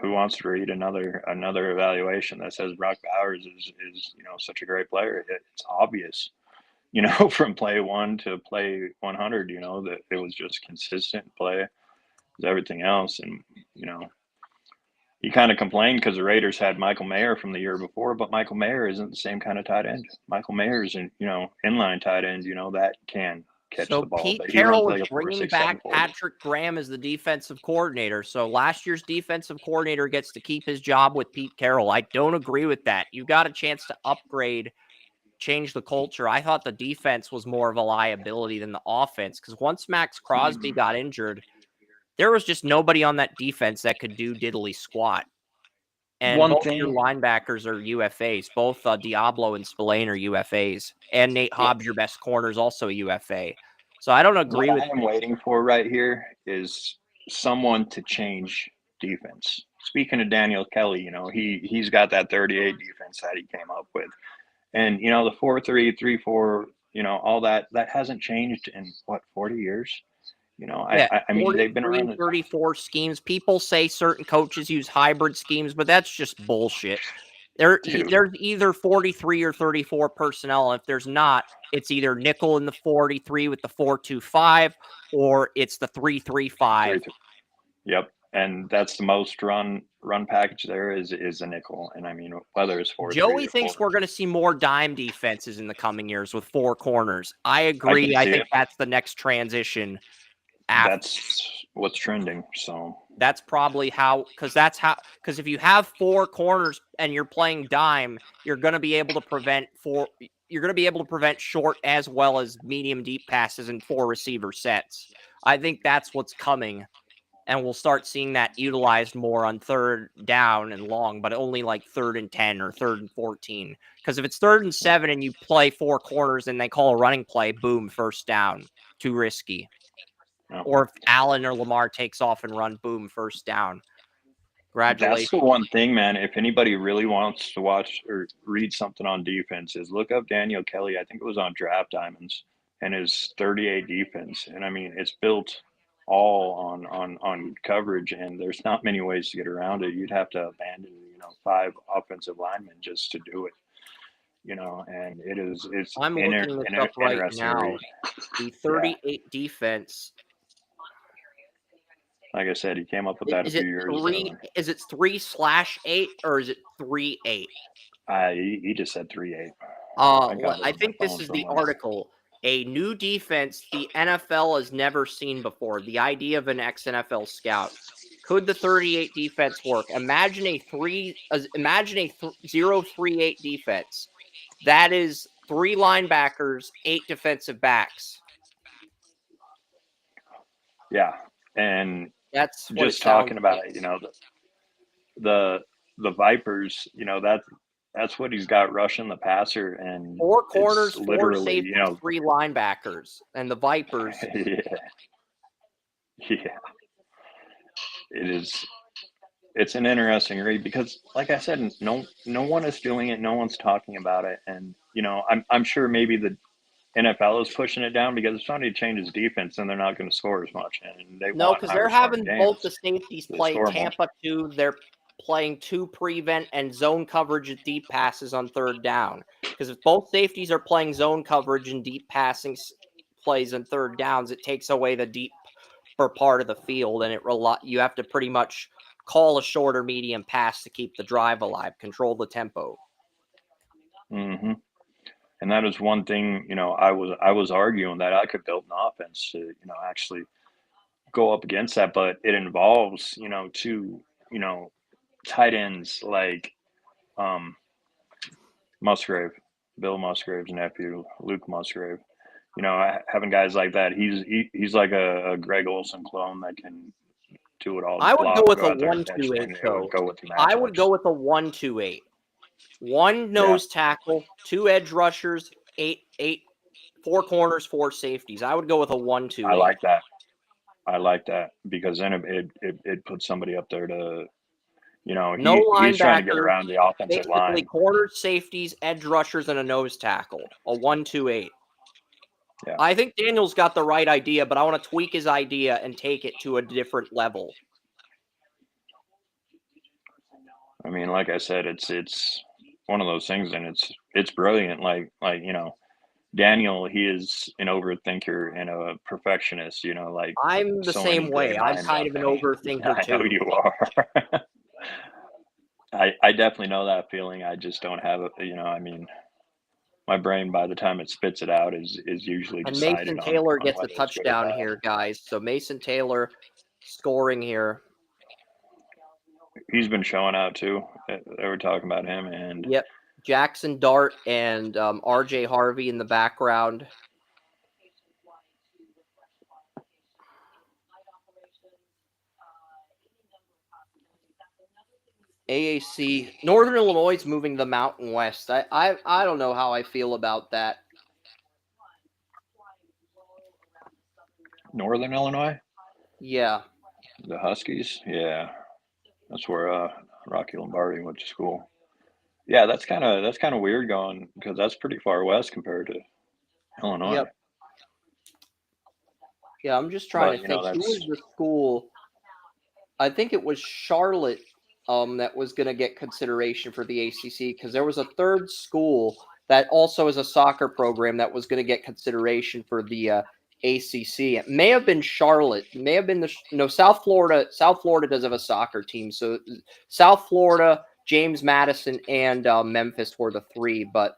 who wants to read another evaluation that says Brock Bowers is such a great player? It's obvious. From play 1 to play 100, that it was just consistent play with everything else. And, he kind of complained because the Raiders had Michael Mayer from the year before, but Michael Mayer isn't the same kind of tight end. Michael Mayer is inline tight end, that can catch the ball.
Pete Carroll was bringing back Patrick Graham as the defensive coordinator. So last year's defensive coordinator gets to keep his job with Pete Carroll. I don't agree with that. You got a chance to upgrade, change the culture. I thought the defense was more of a liability than the offense because once Max Crosby got injured, there was just nobody on that defense that could do diddly squat. And both your linebackers are UFAs. Both Diablo and Spillane are UFAs. And Nate Hobbs, your best corner, is also a UFA. So I don't agree with
what I'm waiting for right here is someone to change defense. Speaking of Daniel Kelly, he's got that 38 defense that he came up with. And, the 4-3, 3-4, all that hasn't changed in, 40 years? I mean, they've been around
34 schemes. People say certain coaches use hybrid schemes, but that's just bullshit. There's either 43 or 34 personnel. And if there's not, it's either nickel in the 43 with the 4-2-5, or it's the 3-3-5.
Yep. And that's the most run package there is a nickel. And I mean, whether it's 4-3
Joey thinks we're going to see more dime defenses in the coming years with 4 corners. I agree. I think that's the next transition.
That's what's trending. So
that's probably because if you have 4 corners and you're playing dime, you're going to be able to prevent short as well as medium deep passes in 4 receiver sets. I think that's what's coming. And we'll start seeing that utilized more on 3rd down and long, but only like 3rd and 10 or 3rd and 14. Because if it's 3rd and 7 and you play 4 corners and they call a running play, boom, 1st down. Too risky.
No.
Or if Allen or Lamar takes off and run, boom, 1st down. Congratulations.
That's the one thing, man. If anybody really wants to watch or read something on defense, is look up Daniel Kelly. I think it was on Draft Diamonds, and his 38 defense. And I mean, it's built all on coverage, and there's not many ways to get around it. You'd have to abandon 5 offensive linemen just to do it. And it's
I'm looking this up right now. The 38 defense.
Like I said, he came up with that a few years ago.
Is it 3/8 or is it 3/8?
He just said 3/8.
I think this is the article. A new defense the NFL has never seen before. The idea of an ex-NFL scout. Could the 38 defense work? Imagine a 0-3-8 defense. That is 3 linebackers, 8 defensive backs.
Yeah, and
that's
just talking about it. The Vipers. that's what he's got rushing the passer, and
4
it's
corners, 4
literally,
safeties, 3 linebackers, and the Vipers.
yeah, yeah, it is. It's an interesting read because, like I said, no one is doing it, no one's talking about it, and I'm sure maybe the NFL is pushing it down because if somebody changes defense, then they're not going to score as much, and they
No,
want
because they're
higher scoring
having both the
games.
safeties
They
play
score more.
Tampa 2. They're playing 2 prevent and zone coverage at deep passes on 3rd down. Because if both safeties are playing zone coverage and deep passing plays on 3rd downs, it takes away the deep for part of the field, and you have to pretty much call a short or medium pass to keep the drive alive, control the tempo.
hmm And that is one thing, I was arguing that I could build an offense to, actually go up against that, but it involves, two, tight ends like um Musgrave, Bill Musgrave's nephew, Luke Musgrave. Having guys like that, he's like a Greg Olson clone that can do it all,
I would go
block,
with
go
a
out there and catch,
1-2-8
and it would
though.
go with the
I would
matchups.
go with a 1-2-8. 1
Yeah,
nose tackle, 2 edge rushers, 4 corners, 4 safeties. I would go with a
I
1-2-8.
like that. I like that because then it puts somebody up there to,
No
he's trying to get
linebackers,
around the offensive
basically
line.
corners, safeties, edge rushers, and a nose tackle. A 1-2-8.
Yeah.
I think Daniel's got the right idea, but I want to tweak his idea and take it to a different level.
I mean, like I said, it's one of those things, and it's brilliant. Daniel, he is an overthinker and a perfectionist. Like
I'm the
so many
same
great
way. I'm
minds
kind
out
of an
there. Yeah,
overthinker
I know
too.
you are. I definitely know that feeling. I just don't have it. I mean, my brain by the time it spits it out is usually
And Mason
decided
Taylor
on
gets a
whether it's good or
touchdown
bad.
here, guys. So Mason Taylor scoring here.
He's been showing out too. They were talking about him, and
Yep. Jackson Dart and RJ Harvey in the background. AAC. Northern Illinois is moving to the Mountain West. I don't know how I feel about that.
Northern Illinois,
Yeah.
the Huskies, yeah, that's where Rocky Lombardi went to school. Yeah, that's kind of weird going because that's pretty far west compared to Illinois.
Yep. Yeah, I'm just trying
But
to think. Who was
that's
the school? I think it was Charlotte that was going to get consideration for the ACC because there was a third school that also is a soccer program that was going to get consideration for the ACC. It may have been Charlotte. It may have been South Florida. South Florida does have a soccer team. So South Florida, James Madison, and Memphis were the 3. But,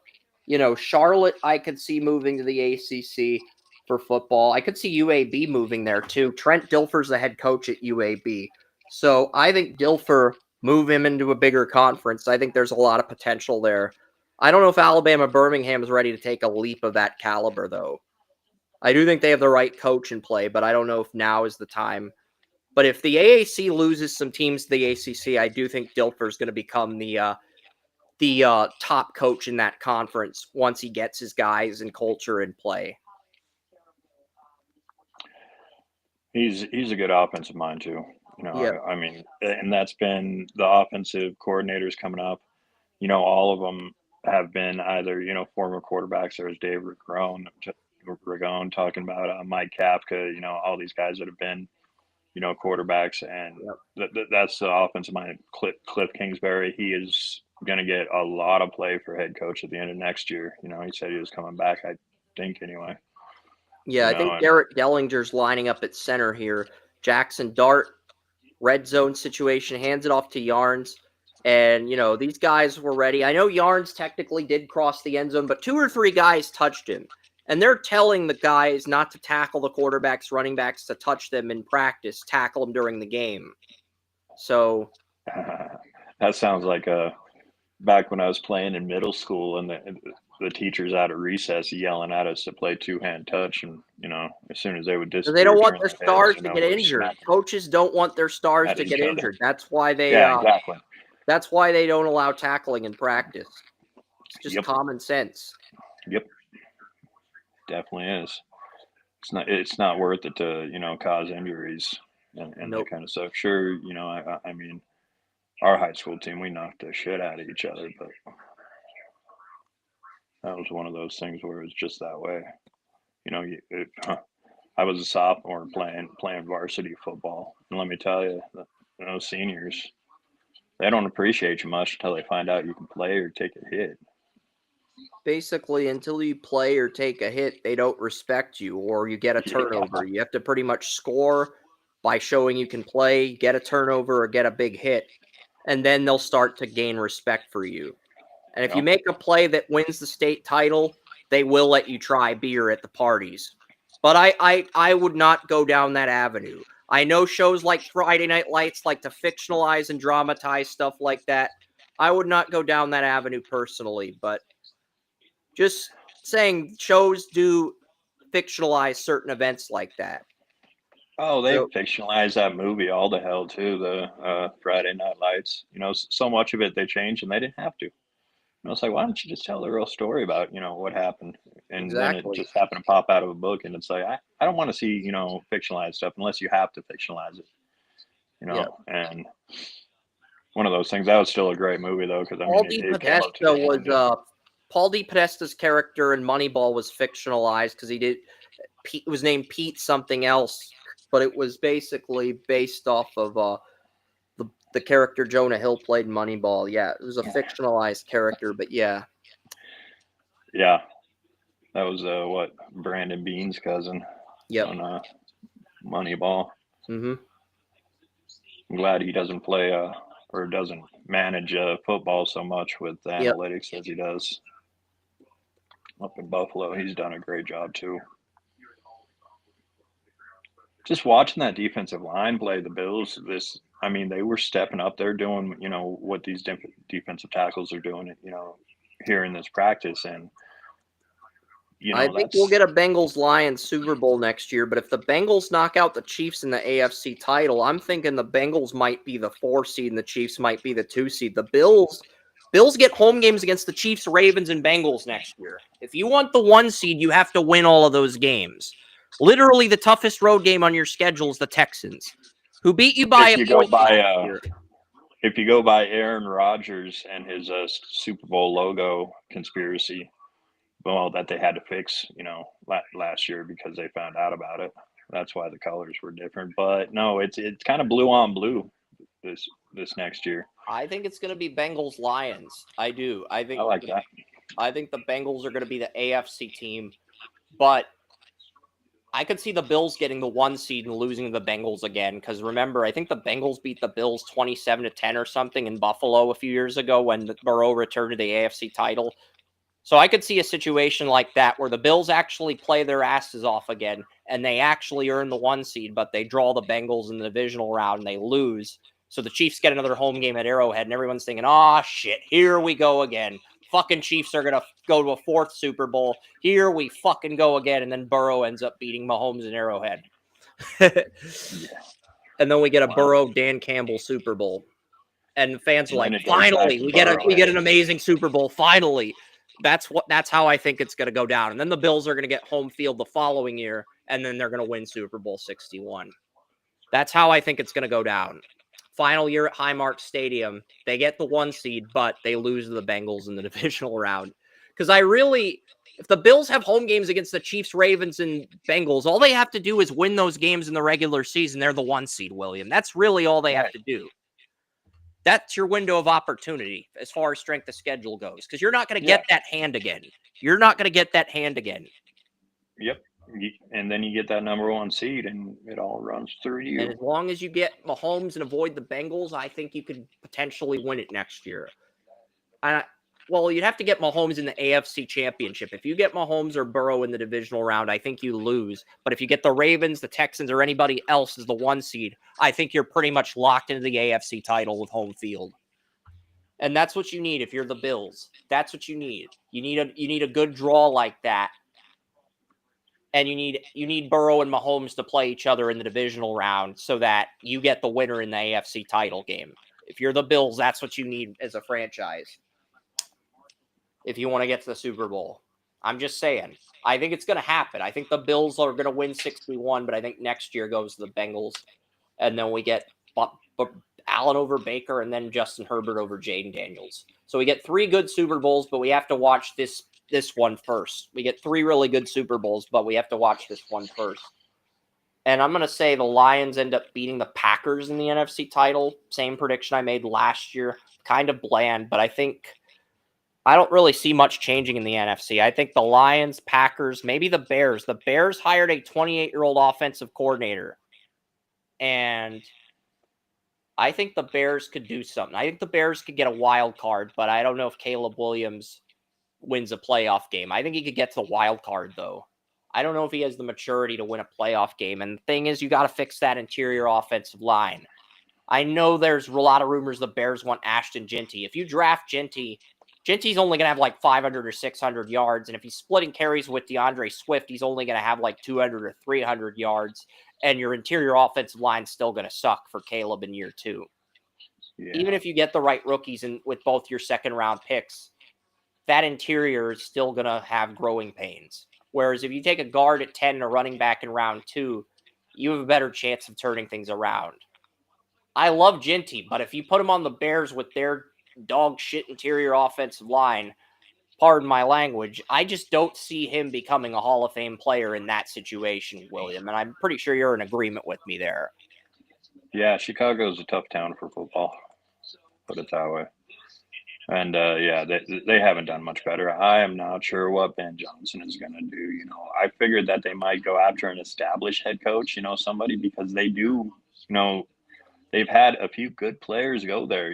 Charlotte I could see moving to the ACC for football. I could see UAB moving there too. Trent Dilfer's the head coach at UAB. So I think Dilfer, move him into a bigger conference. I think there's a lot of potential there. I don't know if Alabama Birmingham is ready to take a leap of that caliber, though. I do think they have the right coach in play, but I don't know if now is the time. But if the AAC loses some teams to the ACC, I do think Dilfer is going to become the top coach in that conference once he gets his guys and culture in play.
he's a good offensive mind too.
Yeah.
I mean, and that's been the offensive coordinators coming up. All of them have been either former quarterbacks, or as Dave Ragone talking about Mike Kafka. All these guys that have been quarterbacks, and
Yep.
that's the offensive mind. Cliff Kingsbury, he is going to get a lot of play for head coach at the end of next year. He said he was coming back, I think, anyway.
Yeah, I think
And
Derek Dellinger's lining up at center here. Jackson Dart, red zone situation, hands it off to Yarns. And, these guys were ready. I know Yarns technically did cross the end zone, but 2 or 3 guys touched him. And they're telling the guys not to tackle the quarterbacks, running backs, to touch them in practice, tackle them during the game. So
that sounds like back when I was playing in middle school, and the teachers out of recess yelling at us to play 2-hand touch, and as soon as they would disappear,
they don't want
turn
their
their heads,
stars to get
we're
injured.
smacking
Coaches don't want their stars
at
to
each
get
other.
injured. That's why they
Yeah, exactly.
That's why they don't allow tackling in practice. It's just common sense.
Yep. Definitely is. It's not worth it to, cause injuries and
Nope.
that kind of stuff. Sure, I mean, our high school team, we knocked the shit out of each other, but that was one of those things where it was just that way. I was a sophomore playing varsity football, and let me tell you, those seniors, they don't appreciate you much until they find out you can play or take a hit.
Basically, until you play or take a hit, they don't respect you, or you get a turnover. You have to pretty much score by showing you can play, get a turnover, or get a big hit, and then they'll start to gain respect for you. And if you make a play that wins the state title, they will let you try beer at the parties. But I would not go down that avenue. I know shows like Friday Night Lights like to fictionalize and dramatize stuff like that. I would not go down that avenue personally, but just saying shows do fictionalize certain events like that.
Oh, they
So,
fictionalized that movie all to hell too, the Friday Night Lights. So much of it they changed and they didn't have to. It's like, why don't you just tell the real story about, what happened? And then it
exactly.
just happened to pop out of a book and it's like, I don't want to see, fictionalized stuff unless you have to fictionalize it,
Yeah.
and one of those things. That was still a great movie though, because I mean, it came up to the challenge.
Paul D. Podesta's character in Moneyball was fictionalized because it was named Pete something else, but it was basically based off of the character Jonah Hill played in Moneyball. Yeah, it was a fictionalized character, but yeah.
Yeah, that was what, Brandon Bean's cousin.
Yep.
On Moneyball.
Mm-hmm.
I'm glad he doesn't play or doesn't manage football so much with analytics as he does up in Buffalo. He's done a great job too. Just watching that defensive line play the Bills, I mean, they were stepping up. They're doing, what these defensive tackles are doing, here in this practice. And,
I think we'll get a Bengals-Lions Super Bowl next year, but if the Bengals knock out the Chiefs in the AFC title, I'm thinking the Bengals might be the 4 seed and the Chiefs might be the 2 seed. The Bills get home games against the Chiefs, Ravens, and Bengals next year. If you want the 1 seed, you have to win all of those games. Literally, the toughest road game on your schedule is the Texans, who beat you by a point last year.
If you go by Aaron Rodgers and his Super Bowl logo conspiracy, well, that they had to fix, last year because they found out about it. That's why the colors were different. But no, it's kind of blue on blue this next year.
I think it's going to be Bengals Lions. I do. I
like that.
I think the Bengals are going to be the AFC team, but I could see the Bills getting the 1 seed and losing to the Bengals again. Because remember, I think the Bengals beat the Bills 27-10 or something in Buffalo a few years ago when Burrow returned to the AFC title. So I could see a situation like that where the Bills actually play their asses off again and they actually earn the 1 seed, but they draw the Bengals in the divisional round and they lose. So the Chiefs get another home game at Arrowhead and everyone's thinking, oh, shit, here we go again. Fucking Chiefs are going to go to a 4th Super Bowl. Here we fucking go again. And then Burrow ends up beating Mahomes in Arrowhead. And then we get a Burrow-Dan Campbell Super Bowl. And the fans are like, finally, we get an amazing Super Bowl. Finally. That's how I think it's going to go down. And then the Bills are going to get home field the following year, and then they're going to win Super Bowl 61. That's how I think it's going to go down. Final year at Highmark Stadium, they get the 1 seed, but they lose to the Bengals in the divisional round. Because if the Bills have home games against the Chiefs, Ravens, and Bengals, all they have to do is win those games in the regular season. They're the 1 seed, William. That's really all they have to do. That's your window of opportunity as far as strength of schedule goes, because you're not going to get that hand again.
Yep. And then you get that number 1 seed, and it all runs through you.
And as long as you get Mahomes and avoid the Bengals, I think you could potentially win it next year. Well, you'd have to get Mahomes in the AFC Championship. If you get Mahomes or Burrow in the divisional round, I think you lose. But if you get the Ravens, the Texans, or anybody else as the 1 seed, I think you're pretty much locked into the AFC title with home field. And that's what you need if you're the Bills. That's what you need. You need a good draw like that. And you need Burrow and Mahomes to play each other in the divisional round so that you get the winner in the AFC title game. If you're the Bills, that's what you need as a franchise if you want to get to the Super Bowl. I'm just saying. I think it's going to happen. I think the Bills are going to win 61, but I think next year goes to the Bengals, and then we get Allen over Baker and then Justin Herbert over Jaden Daniels. So we get 3 good Super Bowls, but we have to watch this one first. We get 3 really good Super Bowls, but we have to watch this one first. And I'm going to say the Lions end up beating the Packers in the NFC title. Same prediction I made last year. Kind of bland, but I don't really see much changing in the NFC. I think the Lions, Packers, maybe the Bears. The Bears hired a 28-year-old offensive coordinator. And I think the Bears could do something. I think the Bears could get a wild card, but I don't know if Caleb Williams wins a playoff game. I think he could get to the wild card, though. I don't know if he has the maturity to win a playoff game. And the thing is, you got to fix that interior offensive line. I know there's a lot of rumors the Bears want Ashton Jeanty. If you draft Jeanty's only going to have like 500 or 600 yards. And if he's splitting carries with DeAndre Swift, he's only going to have like 200 or 300 yards. And your interior offensive line's still going to suck for Caleb in year 2. Yeah. Even if you get the right rookies and with both your second-round picks, that interior is still going to have growing pains. Whereas if you take a guard at 10 and a running back in round 2, you have a better chance of turning things around. I love Jeanty, but if you put him on the Bears with their dog shit interior offensive line, pardon my language, I just don't see him becoming a Hall of Fame player in that situation, William. And I'm pretty sure you're in agreement with me there.
Yeah, Chicago's a tough town for football, put it that way. And, yeah, they haven't done much better. I am not sure what Ben Johnson is going to do. I figured that they might go after an established head coach, somebody, because they do, they've had a few good players go there,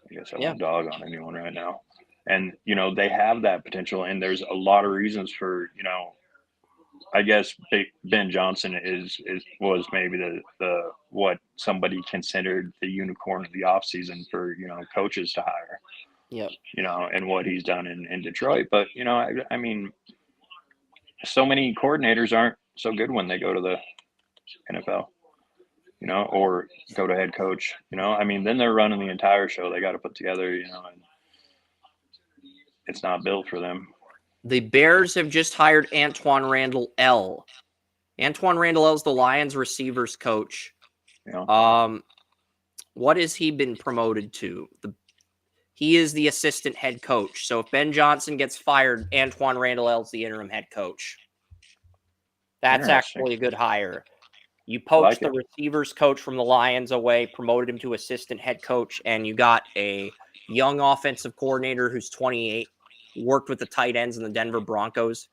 I guess I won't dog on anyone right now. And, they have that potential, and there's a lot of reasons for, I guess Ben Johnson was maybe the what somebody considered the unicorn of the offseason for, coaches to hire.
Yep.
And what he's done in Detroit. But, I mean, so many coordinators aren't so good when they go to the NFL, or go to head coach, I mean, then they're running the entire show they got to put together, and it's not built for them.
The Bears have just hired Antoine Randall L. Antoine Randall L is the Lions receivers coach.
Yeah.
What has he been promoted to? He is the assistant head coach. So if Ben Johnson gets fired, Antoine Randall L is the interim head coach. That's actually a good hire. You poached the receivers coach from the Lions away, promoted him to assistant head coach, and you got a young offensive coordinator who's 28, worked with the tight ends in the Denver Broncos.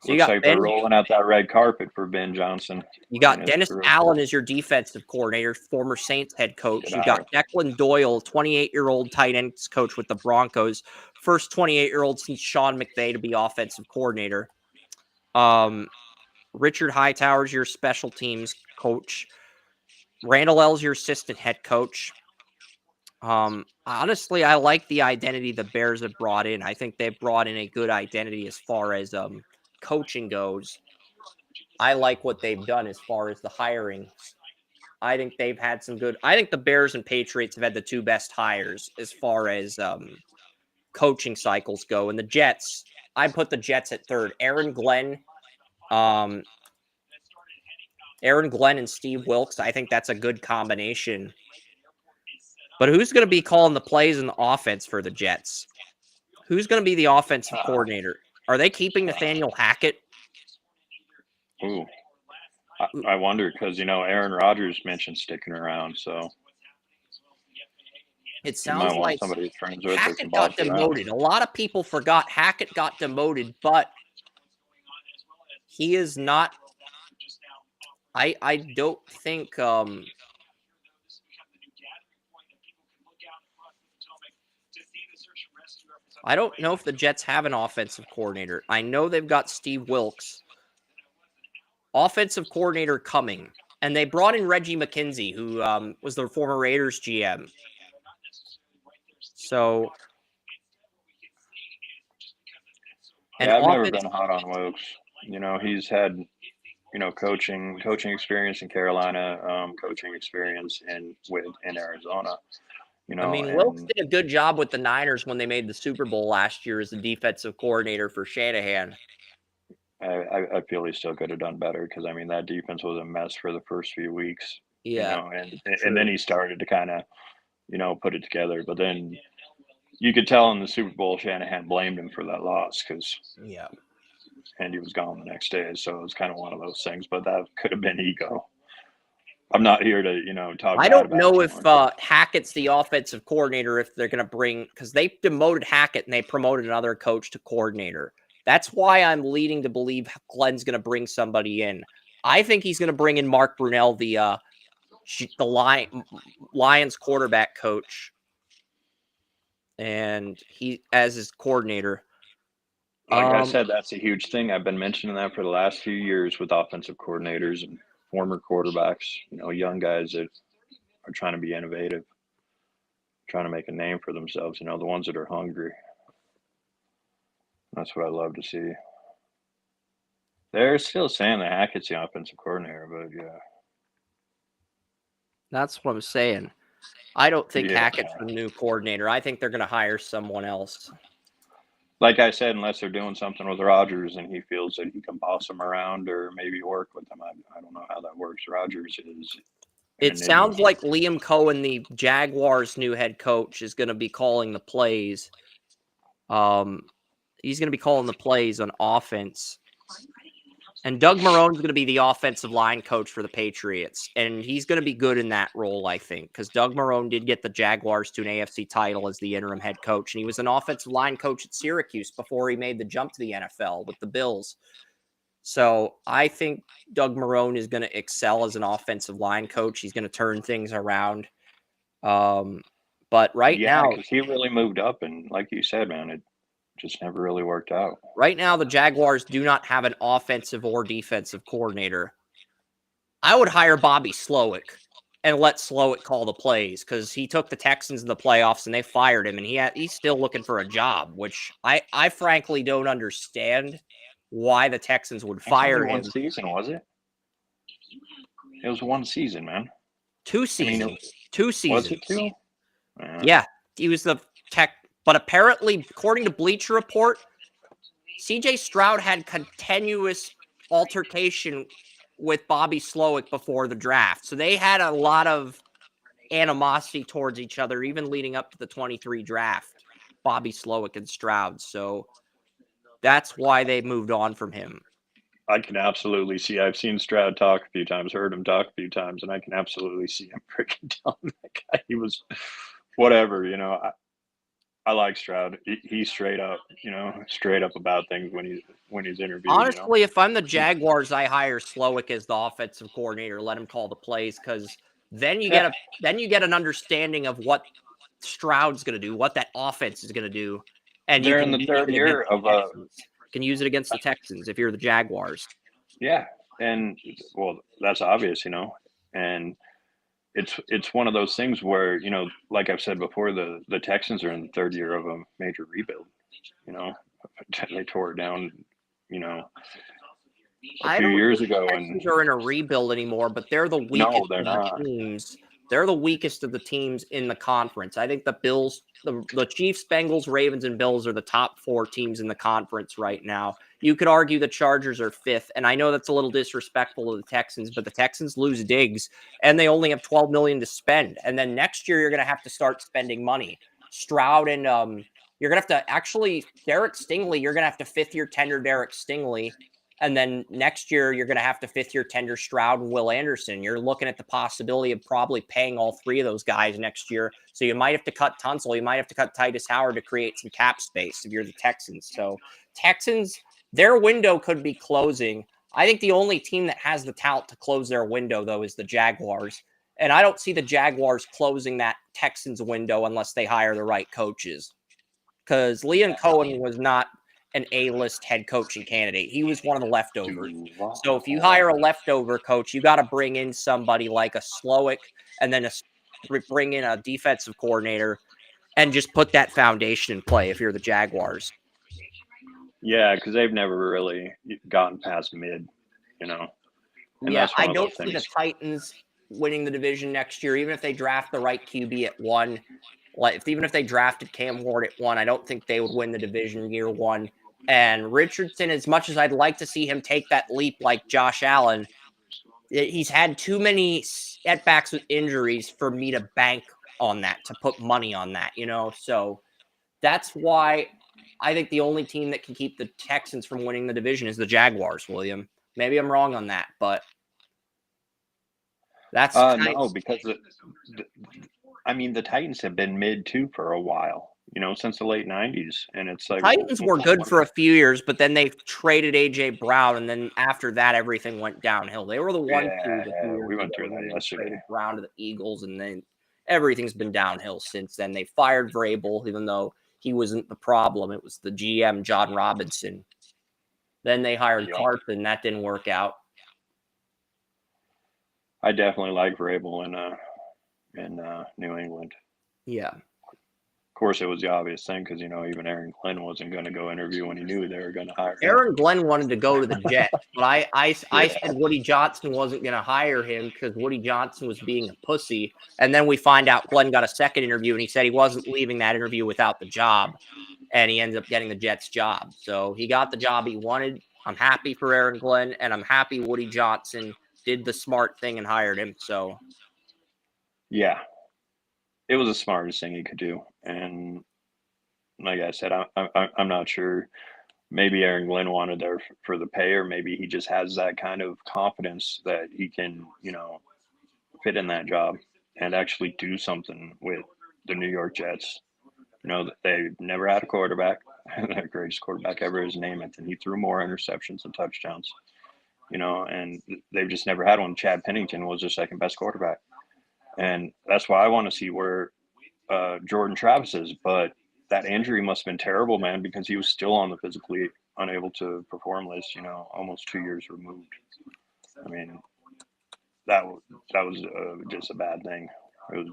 So looks like they're rolling out that red carpet for Ben Johnson.
You got Dennis Allen as your defensive coordinator, former Saints head coach. You got Declan Doyle, 28-year-old tight ends coach with the Broncos. First 28-year-old since Sean McVay to be offensive coordinator. Richard Hightower's your special teams coach. Randall L's your assistant head coach. Honestly, I like the identity the Bears have brought in. I think they've brought in a good identity as far as coaching goes. I like what they've done as far as the hiring. I think they've had some good. I think the Bears and Patriots have had the 2 best hires as far as coaching cycles go. And the Jets, I put the Jets at 3rd. Aaron Glenn and Steve Wilkes, I think that's a good combination. But who's going to be calling the plays in the offense for the Jets? Who's going to be the offensive coordinator? Are they keeping Nathaniel Hackett?
Ooh, I wonder because, Aaron Rodgers mentioned sticking around, so.
It sounds like
somebody friends with
Hackett got demoted. A lot of people forgot Hackett got demoted, but he is not. I don't think. I don't know if the Jets have an offensive coordinator. I know they've got Steve Wilkes. Offensive coordinator coming. And they brought in Reggie McKenzie, who was the former Raiders GM. So.
Yeah, I've never been hot on Wilkes. He's had coaching experience in Carolina, coaching experience in Arizona.
I mean, Wilkes
And
did a good job with the Niners when they made the Super Bowl last year as the defensive coordinator for Shanahan.
I feel he still could have done better because I mean that defense was a mess for the first few weeks,
Yeah,
and then he started to kind of put it together. But then you could tell in the Super Bowl Shanahan blamed him for that loss because
yeah.
Andy was gone the next day, so it was kind of one of those things. But that could have been ego. I'm not here to talk
I
bad
don't
about
know if
someone.
Hackett's the offensive coordinator, if they're going to bring, because they demoted Hackett and they promoted another coach to coordinator. That's why I'm leading to believe Glenn's going to bring somebody in. I think he's going to bring in Mark Brunell, the Lions quarterback coach, and he as his coordinator.
Like I said, that's a huge thing. I've been mentioning that for the last few years with offensive coordinators and former quarterbacks, young guys that are trying to be innovative, trying to make a name for themselves, the ones that are hungry. That's what I love to see. They're still saying that Hackett's the offensive coordinator, but yeah.
That's what I'm saying. I don't think
Yeah.
Hackett's the new coordinator. I think they're going to hire someone else.
Like I said, unless they're doing something with Rodgers and he feels that he can boss them around or maybe work with them. I don't know how that works. Rodgers is
It sounds like Liam Cohen, the Jaguars' new head coach, is going to be calling the plays. He's going to be calling the plays on offense. And Doug Marone's going to be the offensive line coach for the Patriots. And he's going to be good in that role, I think, because Doug Marone did get the Jaguars to an AFC title as the interim head coach. And he was an offensive line coach at Syracuse before he made the jump to the NFL with the Bills. So I think Doug Marone is going to excel as an offensive line coach. He's going to turn things around. But now,
because he really moved up, and like you said, man, it just never really worked out.
Right now, the Jaguars do not have an offensive or defensive coordinator. I would hire Bobby Slowick and let Slowick call the plays because he took the Texans in the playoffs and they fired him, and he's still looking for a job, which I frankly don't understand why the Texans would fire him.
One season, was it? It was one season, man.
2 seasons.
I mean,
2 seasons.
Was it 2?
Yeah, he was the tech. But apparently, according to Bleacher Report, C.J. Stroud had continuous altercation with Bobby Slowick before the draft. So they had a lot of animosity towards each other, even leading up to the 23 draft, Bobby Slowick and Stroud. So that's why they moved on from him.
I can absolutely see. I've seen Stroud talk a few times, heard him talk a few times, and I can absolutely see him freaking telling that guy he was whatever, I like Stroud. He's straight up about things when he's interviewed.
Honestly, if I'm the Jaguars, I hire Slowick as the offensive coordinator, let him call the plays, because then you get an understanding of what Stroud's going to do, what that offense is going to do, and
they're in the third year of
can use it against the Texans if you're the Jaguars.
Yeah, and well, that's obvious, and it's one of those things where like I've said before, the Texans are in the third year of a major rebuild. They tore it down, a few years ago, and
they're in a rebuild anymore, but they're the weakest of the teams. They're the weakest of the teams in the conference. I think the Bills, the Chiefs, Bengals, Ravens, and Bills are the top 4 teams in the conference right now. You could argue the Chargers are 5th, and I know that's a little disrespectful to the Texans, but the Texans lose Diggs, and they only have $12 million to spend. And then next year, you're going to have to start spending money. Stroud and you're going to have to actually Derek Stingley. You're going to have to 5th-year tender Derek Stingley. And then next year, you're going to have to 5th-year tender Stroud and Will Anderson. You're looking at the possibility of probably paying all 3 of those guys next year. So you might have to cut Tunsil. You might have to cut Titus Howard to create some cap space if you're the Texans. So Texans, their window could be closing. I think the only team that has the talent to close their window, though, is the Jaguars. And I don't see the Jaguars closing that Texans window unless they hire the right coaches. Because Liam Cohen was not an A-list head coaching candidate. He was one of the leftovers. So if you hire a leftover coach, you got to bring in somebody like a Slowick and then bring in a defensive coordinator and just put that foundation in play if you're the Jaguars.
Yeah, because they've never really gotten past mid, And
Yeah,
that's
I
one of
don't
those
see the
things.
Titans winning the division next year, even if they draft the right QB at 1. Even if they drafted Cam Ward at 1, I don't think they would win the division year 1. And Richardson, as much as I'd like to see him take that leap like Josh Allen, he's had too many setbacks with injuries for me to bank on that, to put money on that, So that's why I think the only team that can keep the Texans from winning the division is the Jaguars, William. Maybe I'm wrong on that, but that's
No, because I mean, the Titans have been mid too for a while, since the late '90s, and it's like,
Titans were good for a few years, but then they traded AJ Brown, and then after that, everything went downhill. They were the 1-2 a few years
we went
ago,
through
and
that
then they
yesterday.
traded Brown to the Eagles, and then everything's been downhill since then. They fired Vrabel, even though he wasn't the problem. It was the GM, John Robinson. Then they hired Carson. That didn't work out.
I definitely like Vrabel in New England.
Yeah.
Of course, it was the obvious thing because even Aaron Glenn wasn't going to go interview when he knew they were going to hire him.
Aaron Glenn wanted to go to the Jets, but I said Woody Johnson wasn't going to hire him because Woody Johnson was being a pussy. And then we find out Glenn got a second interview, and he said he wasn't leaving that interview without the job, and he ended up getting the Jets job. So he got the job he wanted. I'm happy for Aaron Glenn, and I'm happy Woody Johnson did the smart thing and hired him. So
yeah, it was the smartest thing he could do. And like I said, I'm not sure. Maybe Aaron Glenn wanted there for the pay, or maybe he just has that kind of confidence that he can, fit in that job and actually do something with the New York Jets. They've never had a quarterback. The greatest quarterback ever is Namath, and he threw more interceptions than touchdowns. And they've just never had one. Chad Pennington was their second best quarterback, and that's why I want to see where Jordan Travis is. But that injury must have been terrible, man, because he was still on the physically unable to perform list. Almost 2 years removed. I mean, that was just a bad thing. It was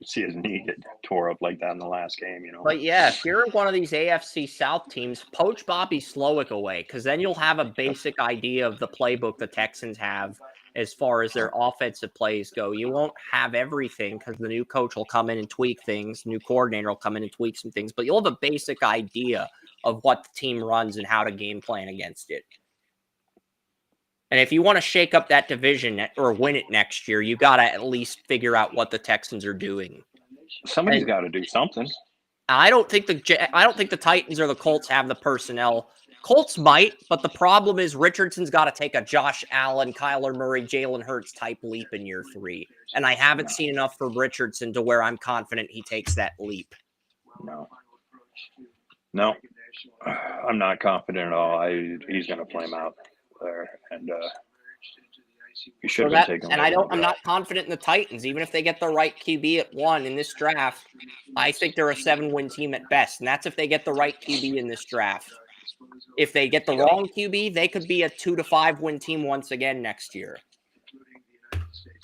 see his knee get tore up like that in the last game.
But yeah, if you're one of these AFC South teams, poach Bobby Slowick away, because then you'll have a basic idea of the playbook the Texans have as far as their offensive plays go. You won't have everything because the new coach will come in and tweak things. New coordinator will come in and tweak some things, but you'll have a basic idea of what the team runs and how to game plan against it. And if you want to shake up that division or win it next year, you got to at least figure out what the Texans are doing.
Somebody's got to do something.
I don't think the Titans or the Colts have the personnel. Colts might, but the problem is Richardson's got to take a Josh Allen, Kyler Murray, Jalen Hurts type leap in year 3. And I haven't seen enough for Richardson to where I'm confident he takes that leap.
No, I'm not confident at all. He's going to play him out there, and he should have been taken.
And I'm not confident in the Titans, even if they get the right QB at 1 in this draft. I think they're a 7-win team at best, and that's if they get the right QB in this draft. If they get the wrong QB, they could be a 2 to 5 win team once again next year.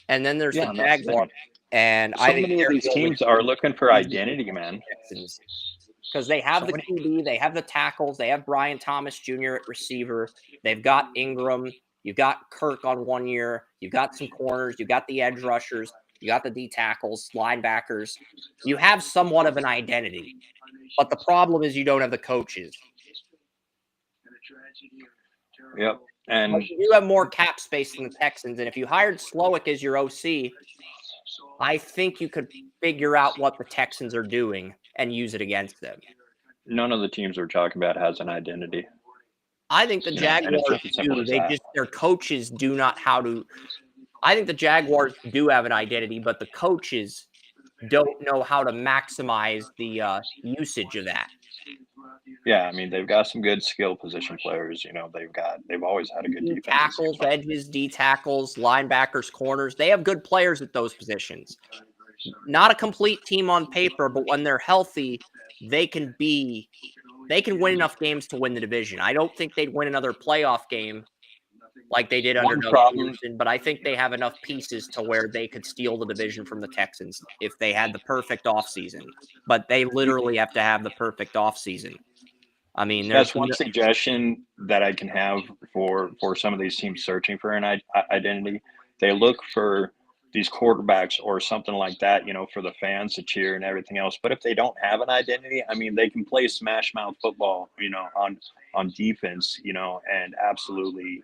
And then there's the Jaguars, and
I think many of these teams are looking for identity, man.
Because they have the QB, they have the tackles, they have Brian Thomas Jr. at receiver, they've got Ingram, you've got Kirk on 1 year, you've got some corners, you've got the edge rushers, you got the D tackles, linebackers. You have somewhat of an identity, but the problem is you don't have the coaches.
Yep, and
you have more cap space than the Texans, and if you hired Slowick as your OC, I think you could figure out what the Texans are doing and use it against them.
None of the teams we're talking about has an identity.
I think the Jaguars do. Their coaches do not how to. I think the Jaguars do have an identity, but the coaches don't know how to maximize the usage of that.
Yeah, I mean, they've got some good skill position players. They've always had a good defense.
Tackles, edges, D tackles, linebackers, corners. They have good players at those positions. Not a complete team on paper, but when they're healthy, they can win enough games to win the division. I don't think they'd win another playoff game like they did under Doug Peterson, but I think they have enough pieces to where they could steal the division from the Texans if they had the perfect offseason. But they literally have to have the perfect offseason.
I mean,
That's one suggestion that I can have for some of these teams searching for an identity. They look for these quarterbacks or something like that, for the fans to cheer and everything else. But if they don't have an identity, I mean, they can play smash mouth football, on defense, and absolutely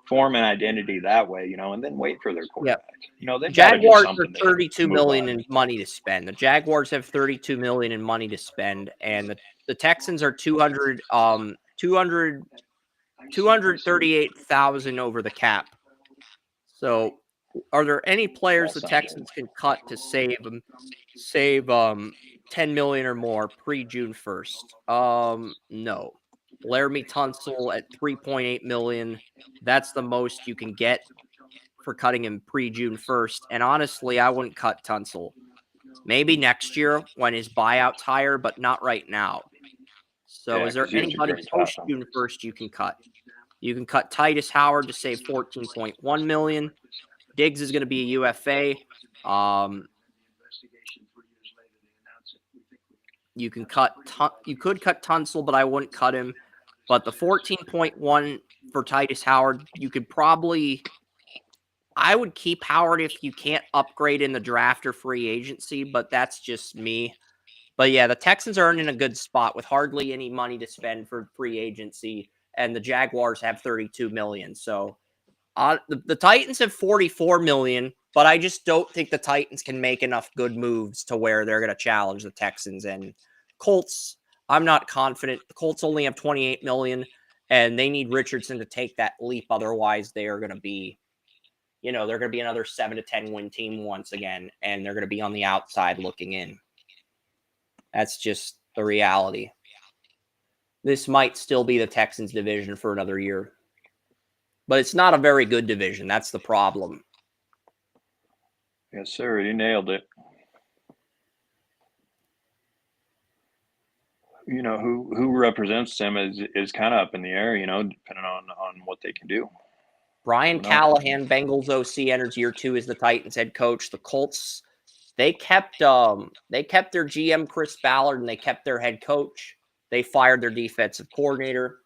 form an identity that way, and then wait for their quarterback. They've got to do
Jaguars are
something to
32
move
million
on.
in money to spend. The Jaguars have 32 million in money to spend, and the Texans are 238,000 over the cap. So, are there any players the Texans can cut to save 10 million or more pre-June 1st? No. Laramie Tunsil at 3.8 million. That's the most you can get for cutting him pre-June 1st. And honestly, I wouldn't cut Tunsil. Maybe next year when his buyout's higher, but not right now. So is there anybody post June 1st you can cut? You can cut Titus Howard to save 14.1 million. Diggs is going to be a UFA. You could cut Tunsil, but I wouldn't cut him. But the 14.1 for Titus Howard, you could probably, I would keep Howard if you can't upgrade in the draft or free agency, but that's just me. But yeah, the Texans are in a good spot with hardly any money to spend for free agency, and the Jaguars have 32 million. So the Titans have 44 million, but I just don't think the Titans can make enough good moves to where they're going to challenge the Texans. And Colts, I'm not confident. The Colts only have 28 million, and they need Richardson to take that leap. Otherwise, they are going to be, they're going to be another 7 to 10 win team once again, and they're going to be on the outside looking in. That's just the reality. This might still be the Texans division for another year. But it's not a very good division. That's the problem.
Yes, sir. You nailed it. Who represents them is kind of up in the air, depending on what they can do.
Brian Callahan, Bengals OC, enters year 2 as the Titans head coach. The Colts, they kept their GM Chris Ballard, and they kept their head coach. They fired their defensive coordinator.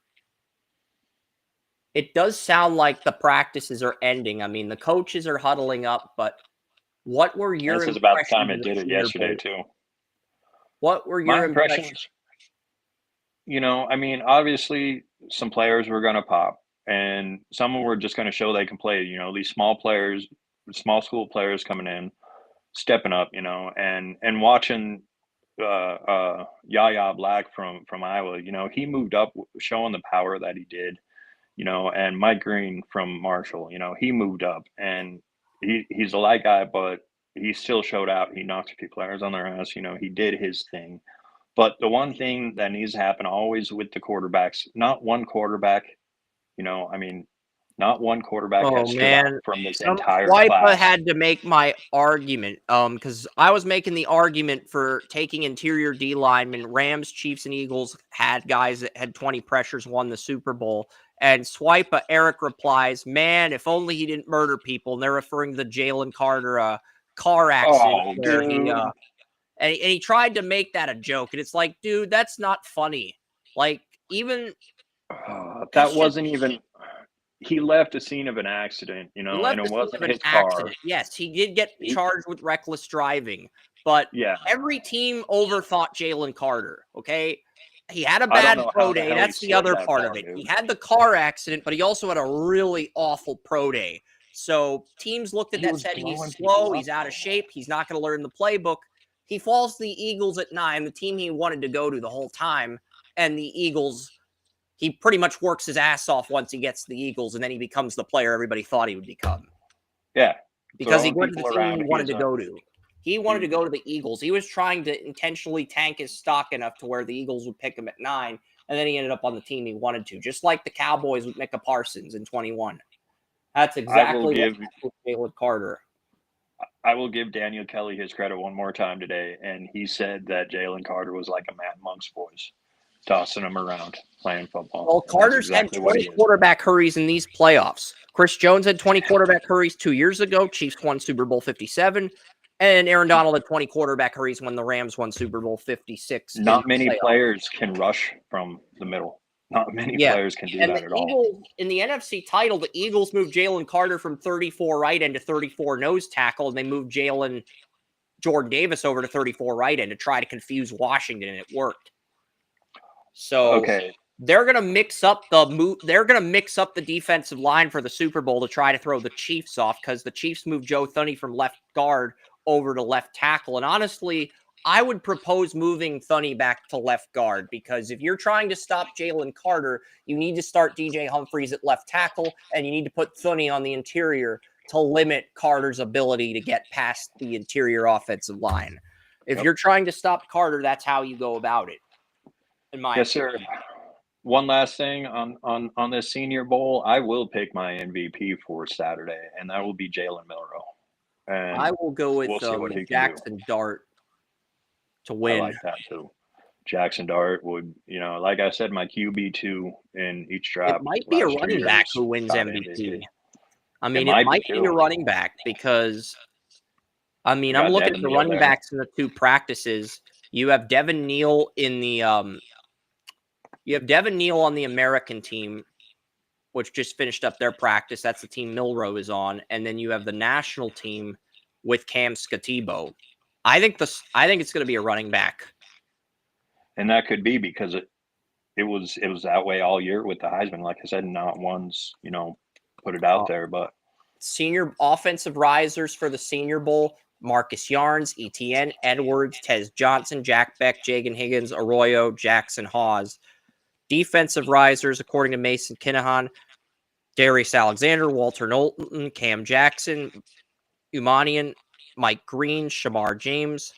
It does sound like the practices are ending. I mean, the coaches are huddling up, but what were your impressions?
This is about the time it did it yesterday, too.
What were your impressions?
I mean, obviously, some players were going to pop, and some were just going to show they can play. These small players, small school players coming in, stepping up, and watching Yaya Black from Iowa, he moved up, showing the power that he did. And Mike Green from Marshall, he moved up, and he's a light guy, but he still showed out. He knocked players on their ass. He did his thing. But the one thing that needs to happen always with the quarterbacks, not one quarterback, not one quarterback has stood out from this entire class.
I had to make my argument because I was making the argument for taking interior D linemen. Rams, Chiefs, and Eagles had guys that had 20 pressures, won the Super Bowl. And Swipa Eric replies, "Man, if only he didn't murder people." And they're referring to the Jalen Carter car accident where he tried to make that a joke. And it's like, dude, that's not funny. Like, even
that wasn't even. He left the scene of an accident, and it wasn't his car.
Yes, he did get charged with reckless driving, but every team overthought Jalen Carter. Okay. He had a bad pro day. That's the other part of it. He had the car accident, but he also had a really awful pro day. So teams looked at that and said, he's slow, he's out of shape, he's not going to learn the playbook. He falls to the Eagles at 9, the team he wanted to go to the whole time. And the Eagles, he pretty much works his ass off once he gets to the Eagles, and then he becomes the player everybody thought he would become.
Yeah.
Because he went to the team he wanted to go to. He wanted to go to the Eagles. He was trying to intentionally tank his stock enough to where the Eagles would pick him at 9, and then he ended up on the team he wanted to, just like the Cowboys with Micah Parsons in 21. That's exactly what happened with Jalen Carter.
I will give Daniel Kelly his credit one more time today, and he said that Jalen Carter was like a Matt Monk's voice, tossing him around, playing football.
Well, Carter's had 20 quarterback hurries in these playoffs. Chris Jones had 20 quarterback hurries 2 years ago. Chiefs won Super Bowl 57.
And Aaron Donald at 20 quarterback hurries when the Rams won Super Bowl 56.
Not many players can rush from the middle. Not many players can do that at all.
Eagles, in the NFC title, the Eagles moved Jalen Carter from 34 right end to 34 nose tackle, and they moved Jordan Davis over to 34 right end to try to confuse Washington, and it worked. So they're gonna mix up the defensive line for the Super Bowl to try to throw the Chiefs off, because the Chiefs moved Joe Thuney from left guard over to left tackle. And honestly, I would propose moving Thuney back to left guard, because if you're trying to stop Jalen Carter, you need to start DJ Humphries at left tackle, and you need to put Thuney on the interior to limit Carter's ability to get past the interior offensive line. If you're trying to stop Carter, that's how you go about it. In my opinion.
Sir. One last thing on this Senior Bowl, I will pick my MVP for Saturday, and that will be Jalen Milroe. And
I will go with Jackson Dart to win.
I like that too. Jackson Dart would, like I said, my QB2 in each draft.
It might be a running back who wins MVP. I mean, it might be a running back, because, I'm looking at the running backs in the two practices. You have Devin Neal in the you have Devin Neal on the American team, which just finished up their practice. That's the team Milroe is on. And then you have the national team with Cam Scatibo. I think it's going to be a running back.
And that could be because it was that way all year with the Heisman. Like I said, not once, put it out there. But
senior offensive risers for the Senior Bowl: Marcus Yarns, Etienne Edwards, Tez Johnson, Jack Beck, Jagan Higgins, Arroyo, Jackson Hawes. Defensive risers, according to Mason Kinahan: Darius Alexander, Walter Knowlton, Cam Jackson, Umanian, Mike Green, Shamar James.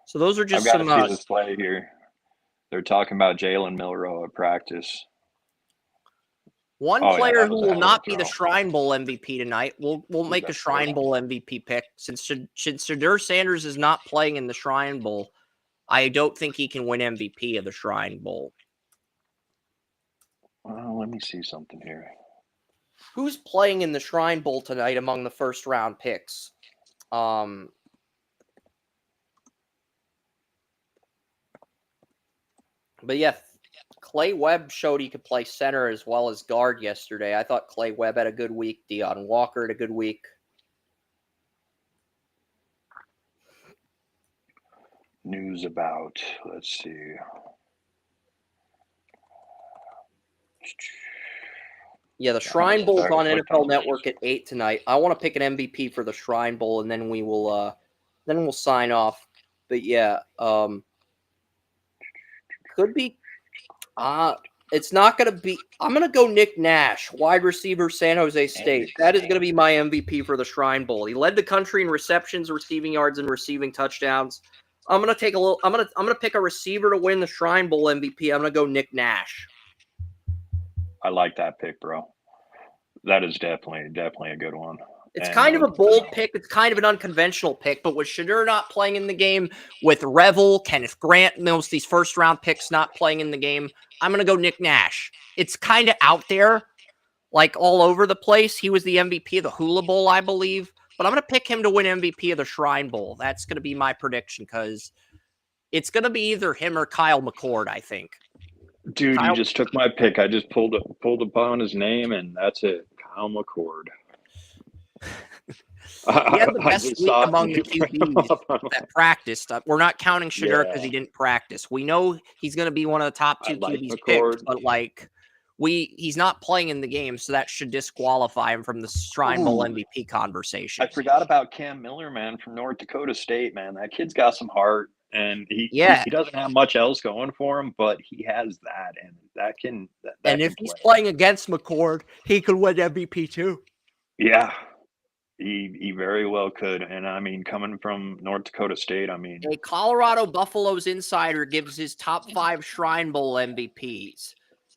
So those are just some.
I've got to see this play here. They're talking about Jalen Milroe at practice.
One player who will not be the Shrine Bowl MVP tonight. We'll make a Shrine Bowl MVP pick. Since Shadur Sanders is not playing in the Shrine Bowl, I don't think he can win MVP of the Shrine Bowl.
Well, let me see something here.
Who's playing in the Shrine Bowl tonight among the first round picks? But yeah, Clay Webb showed he could play center as well as guard yesterday. I thought Clay Webb had a good week. Deion Walker had a good week.
News about, let's see.
Yeah, the Shrine Bowl is on NFL Network at 8 tonight. I want to pick an MVP for the Shrine Bowl, and then we'll sign off. But yeah, could be. It's not going to be. I'm going to go Nick Nash, wide receiver, San Jose State. That is going to be my MVP for the Shrine Bowl. He led the country in receptions, receiving yards, and receiving touchdowns. I'm going to take a little. I'm going to pick a receiver to win the Shrine Bowl MVP. I'm going to go Nick Nash.
I like that pick, bro. That is definitely a good one.
It's kind of a bold pick. It's kind of an unconventional pick, but with Shadur not playing in the game, with Revel, Kenneth Grant, most of these first-round picks not playing in the game, I'm going to go Nick Nash. It's kind of out there, like all over the place. He was the MVP of the Hula Bowl, I believe, but I'm going to pick him to win MVP of the Shrine Bowl. That's going to be my prediction, because it's going to be either him or Kyle McCord, I think.
Dude, you just took my pick. I just pulled upon his name, and that's it. Kyle McCord.
He had the best week among the QBs that practiced. We're not counting Shadur because he didn't practice. We know he's going to be one of the top two QBs picked, but he's not playing in the game, so that should disqualify him from the Shrine Bowl MVP conversation.
I forgot about Cam Miller, man, from North Dakota State, man. That kid's got some heart. And he doesn't have much else going for him, but he has that, and that can.
And if he's playing against McCord, he could win MVP too.
Yeah, he very well could. And I mean, coming from North Dakota State, I mean,
a Colorado Buffaloes insider gives his top 5 Shrine Bowl MVPs.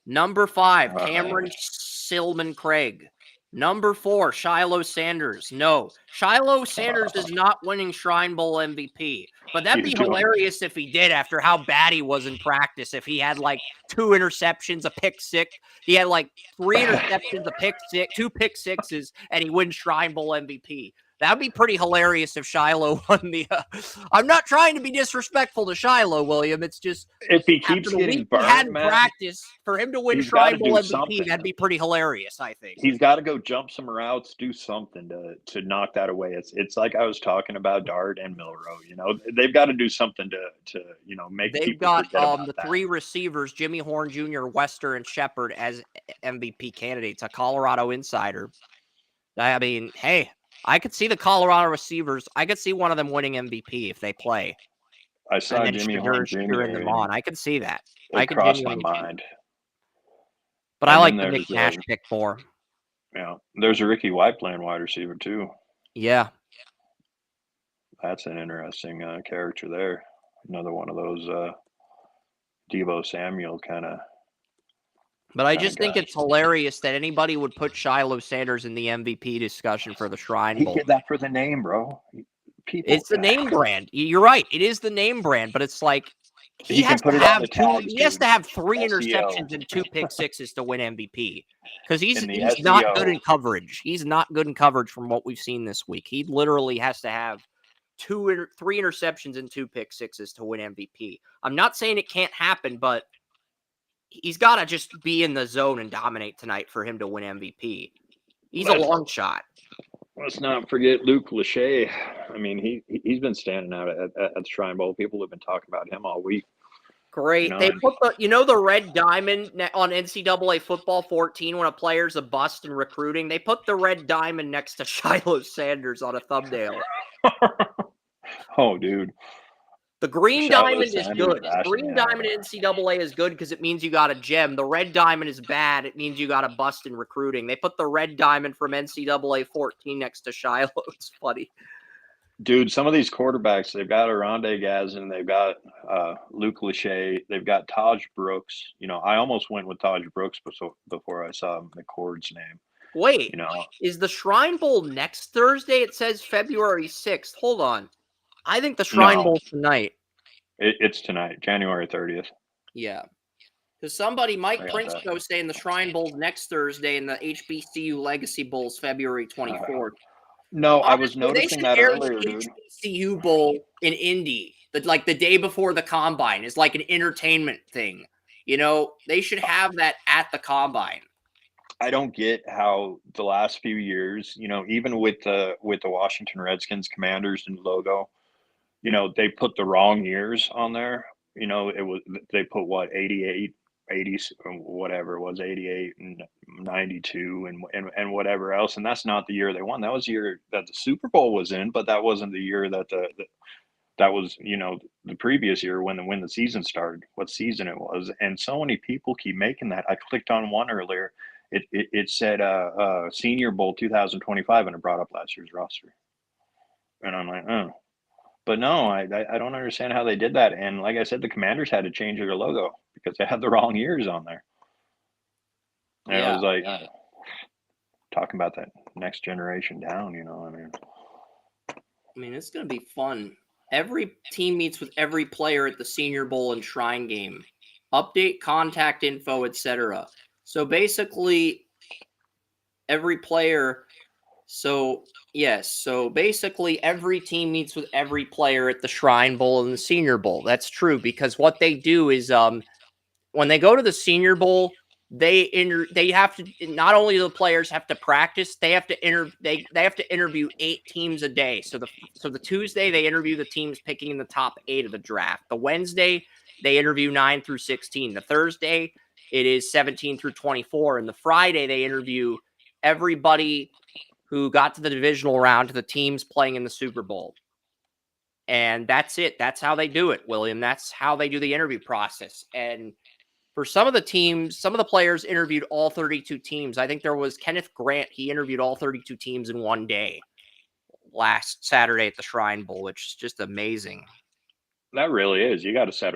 Number 5, Cameron Silman Craig. Number 4, Shiloh Sanders. No, Shiloh Sanders is not winning Shrine Bowl MVP. But that'd be hilarious if he did, after how bad he was in practice. If he had like 2 interceptions, a pick six. He had like 3 interceptions, a pick six, 2 pick sixes, and he wins Shrine Bowl MVP.
That'd be pretty hilarious if Shiloh won the. I'm not trying to be disrespectful to Shiloh, William. It's just
if he
after
keeps
the
getting
week he
burned,
had in
man,
practice, for him to win
he's got to
Shrine Bowl
do
MVP,
something.
that'd be pretty hilarious. I think
He's got to go jump some routes, do something to knock that away. It's like I was talking about Dart and Milrow. You know, they've got to do something to make
they've
people
got
forget about
the
that.
3 receivers, Jimmy Horn Jr., Wester, and Shepard as MVP candidates. A Colorado insider. I mean, hey, I could see the Colorado receivers. I could see one of them winning MVP if they play.
I saw
And then
Jimmy Horn Jr.
cheering them on. I can see that.
It crossed my mind.
But I like the Nick Nash pick more.
Yeah, there's a Ricky White playing wide receiver too.
Yeah,
that's an interesting character there. Another one of those Deebo Samuel kind of.
But I just think it's hilarious that anybody would put Shiloh Sanders in the MVP discussion for the Shrine Bowl.
He did that for the name, bro.
It's the name brand. You're right. It is the name brand, but it's like he has to have he has to have 3 interceptions and 2 pick sixes to win MVP because he's not good in coverage. He's not good in coverage from what we've seen this week. He literally has to have 3 interceptions and 2 pick sixes to win MVP. I'm not saying it can't happen, but he's got to just be in the zone and dominate tonight for him to win MVP. He's a long shot.
Let's not forget Luke Lachey. I mean, he's been standing out at the Shrine Bowl. People have been talking about him all week.
Great. They put the red diamond on NCAA Football 14 when a player's a bust in recruiting. They put the red diamond next to Shiloh Sanders on a thumbnail.
Oh, dude.
The green diamond is good. The green diamond in NCAA is good because it means you got a gem. The red diamond is bad. It means you got a bust in recruiting. They put the red diamond from NCAA 14 next to Shiloh. It's funny.
Dude, some of these quarterbacks, they've got Aronde Gazin, they've got Luke Lachey, they've got Taj Brooks. You know, I almost went with Taj Brooks before I saw McCord's name.
Wait, is the Shrine Bowl next Thursday? It says February 6th. Hold on. I think the Shrine Bowl's tonight.
It's tonight, January 30th.
Yeah. Because Mike Prince was saying the Shrine Bowl's next Thursday and the HBCU Legacy Bowl's February 24th.
No, I was noticing that earlier, dude.
HBCU Bowl in Indy, the day before the Combine, is like an entertainment thing. You know, they should have that at the Combine.
I don't get how the last few years, even with the Washington Redskins Commanders and logo, they put the wrong years on there. They put 88, 80, whatever it was, 88 and 92 and whatever else. And that's not the year they won. That was the year that the Super Bowl was in, but that wasn't the year that that was, the previous year when the season started, what season it was. And so many people keep making that. I clicked on one earlier. It said Senior Bowl 2025, and it brought up last year's roster. And I'm like, oh. But no, I don't understand how they did that. And like I said, the Commanders had to change their logo because they had the wrong years on there. And it was like talking about that next generation down,
I mean, it's going to be fun. Every team meets with every player at the Senior Bowl and Shrine Game. Update contact info, etc. So basically, every player. So basically, every team meets with every player at the Shrine Bowl and the Senior Bowl. That's true because what they do is, when they go to the Senior Bowl, they have to. Not only do the players have to practice, they have to interview 8 teams a day. So the Tuesday they interview the teams picking in the top 8 of the draft. The Wednesday they interview 9 through 16. The Thursday it is 17 through 24, and the Friday they interview everybody who got to the divisional round to the teams playing in the Super Bowl. And that's it. That's how they do it, William. That's how they do the interview process. And for some of the teams, some of the players interviewed all 32 teams. I think there was Kenneth Grant. He interviewed all 32 teams in one day last Saturday at the Shrine Bowl, which is just amazing.
That really is. You got to set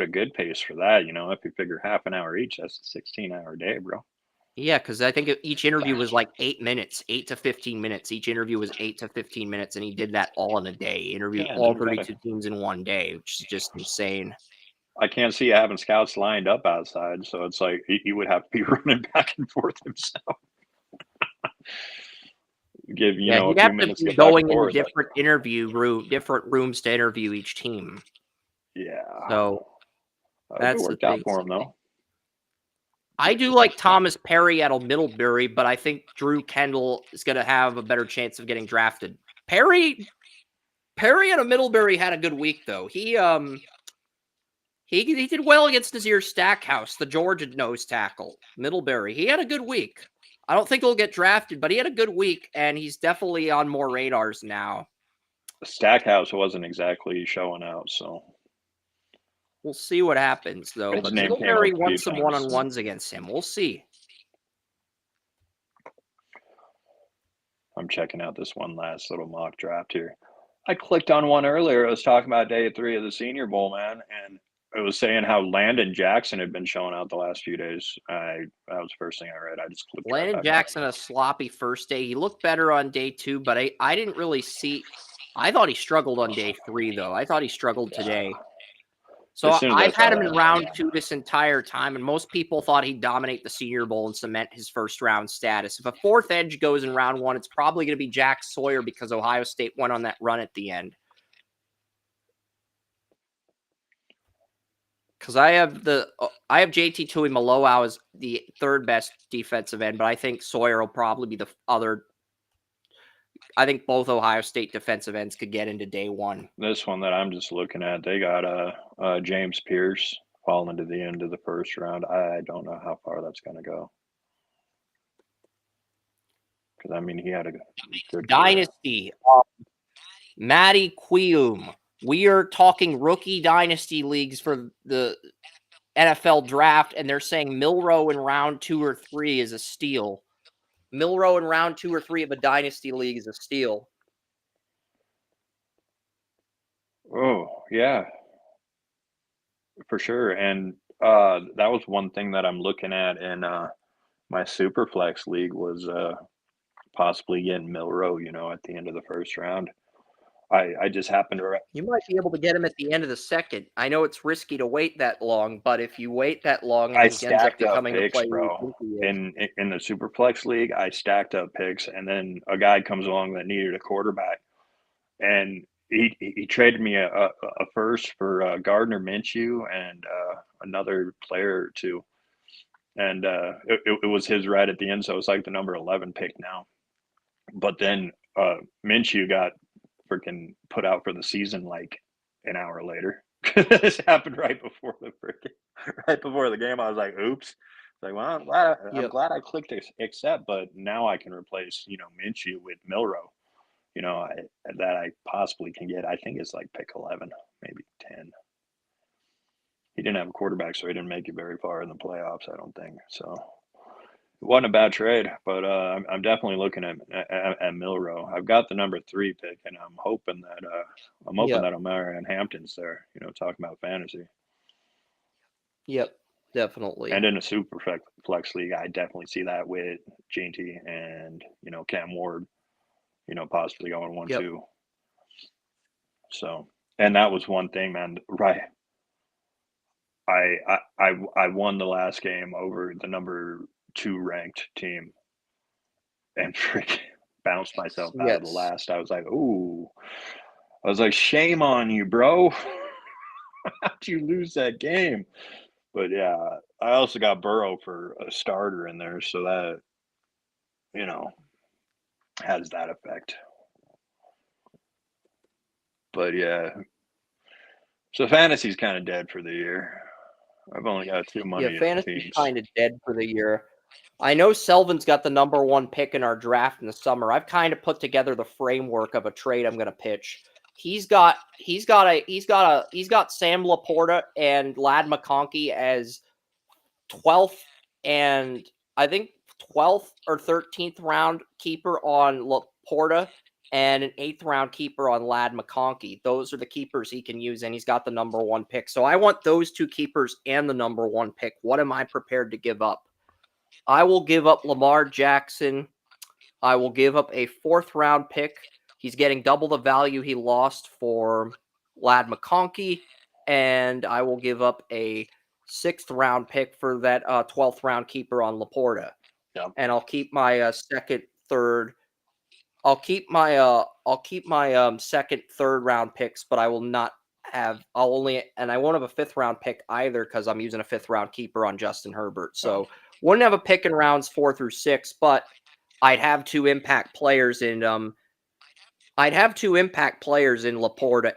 a good pace for that. If you figure half an hour each, that's a 16-hour day, bro.
Yeah, because I think each interview was like 8 minutes, 8 to 15 minutes. Each interview was 8 to 15 minutes, and he did that all in a day. He interviewed all 32 teams in one day, which is just insane.
I can't see having scouts lined up outside, so it's like he would have to be running back and forth himself. give
Yeah,
a
he'd
few
have to
minutes to
be
get back and
going into
forth.
different rooms to interview each team.
Yeah,
So
I hope it
that's the
worked out
thing.
for him though.
I do like Thomas Perry out of Middlebury, but I think Drew Kendall is going to have a better chance of getting drafted. Perry out of Middlebury had a good week though. He did well against Nazir Stackhouse, the Georgia nose tackle. Middlebury. He had a good week. I don't think he'll get drafted, but he had a good week, and he's definitely on more radars now.
Stackhouse wasn't exactly showing out, so
We'll see what happens, though.
his
But
name came up
Middlebury
a
won
few
some
times.
one-on-ones against him. We'll see.
I'm checking out this one last little mock draft here. I clicked on one earlier. I was talking about day 3 of the Senior Bowl, man, and it was saying how Landon Jackson had been showing out the last few days. That was the first thing I read. I just clicked right
Landon
back
Jackson, a sloppy first day. He looked better on day 2, but I didn't really see. I thought he struggled on day 3, though. I thought he struggled today. So
As soon as I
I've
saw
had him
that,
in round 2 this entire time, and most people thought he'd dominate the Senior Bowl and cement his first round status. If a fourth edge goes in round 1, it's probably going to be Jack Sawyer because Ohio State went on that run at the end. Because I have JT Tuimoloau as the third best defensive end, but I think Sawyer will probably be the other. I think both Ohio State defensive ends could get into day 1.
this one that I'm just looking at, they got James Pierce falling to the end of the first round. I don't know how far that's going to go. Because, I mean, he had a good
Dynasty. Matty Quium. We are talking rookie dynasty leagues for the NFL draft, and they're saying Milrow in round 2 or 3 is a steal. Milrow in round 2 or 3 of a dynasty league is a steal.
Oh, yeah, for sure. And that was one thing that I'm looking at in my Superflex league was possibly getting Milrow, at the end of the first round. I just happened to
You might be able to get him at the end of the second. I know it's risky to wait that long, but if you wait that long and
I
he ends up
stacked up
becoming the
picks,
player you
bro.
think he is.
In the Superflex league, I stacked up picks, and then a guy comes along that needed a quarterback, and he traded me a first for Gardner Minshew and another player or two, and it was his right at the end, so it's like the number 11 pick now. But then Minshew got freaking put out for the season like an hour later. This happened right before the game. I was like, "Oops!" It's like, well, I'm glad I clicked accept, but now I can replace Minshew with Milrow. That I possibly can get. I think it's like pick 11, maybe 10. He didn't have a quarterback, so he didn't make it very far in the playoffs. I don't think so. It wasn't a bad trade, but I'm definitely looking at Milrow. I've got the number 3 pick, and I'm hoping that Omarion Hampton's there. Talking about fantasy.
Yep, definitely.
And in a super flex league, I definitely see that with JT and Cam Ward. Possibly going 1-2. So, and that was one thing, man. Right. I won the last game over the number 2 ranked team, and freaking bounced myself out of the last. I was like, "Ooh," I was like, "Shame on you, bro! How'd you lose that game?" But yeah, I also got Burrow for a starter in there, so that has that effect. But yeah, so fantasy's kind of dead for the year. I've only got 2 money.
Yeah, fantasy's kind of dead for the year. I know Selvin's got the number 1 pick in our draft in the summer. I've kind of put together the framework of a trade I'm going to pitch. He's got Sam Laporta and Lad McConkey as 12th and I think 12th or 13th round keeper on Laporta and an 8th round keeper on Lad McConkey. Those are the keepers he can use, and he's got the number 1 pick. So I want those 2 keepers and the number 1 pick. What am I prepared to give up? I will give up Lamar Jackson. I will give up a 4th round pick. He's getting double the value he lost for Lad McConkey. And I will give up a 6th round pick for that 12th round keeper on Laporta.
Yep.
And I'll keep my 2nd, 3rd, I'll keep my second, third round picks, but I will not have. I won't have a fifth round pick either because I'm using a fifth round keeper on Justin Herbert. So wouldn't have a pick in rounds 4 through 6, but I'd have two impact players in Laporta,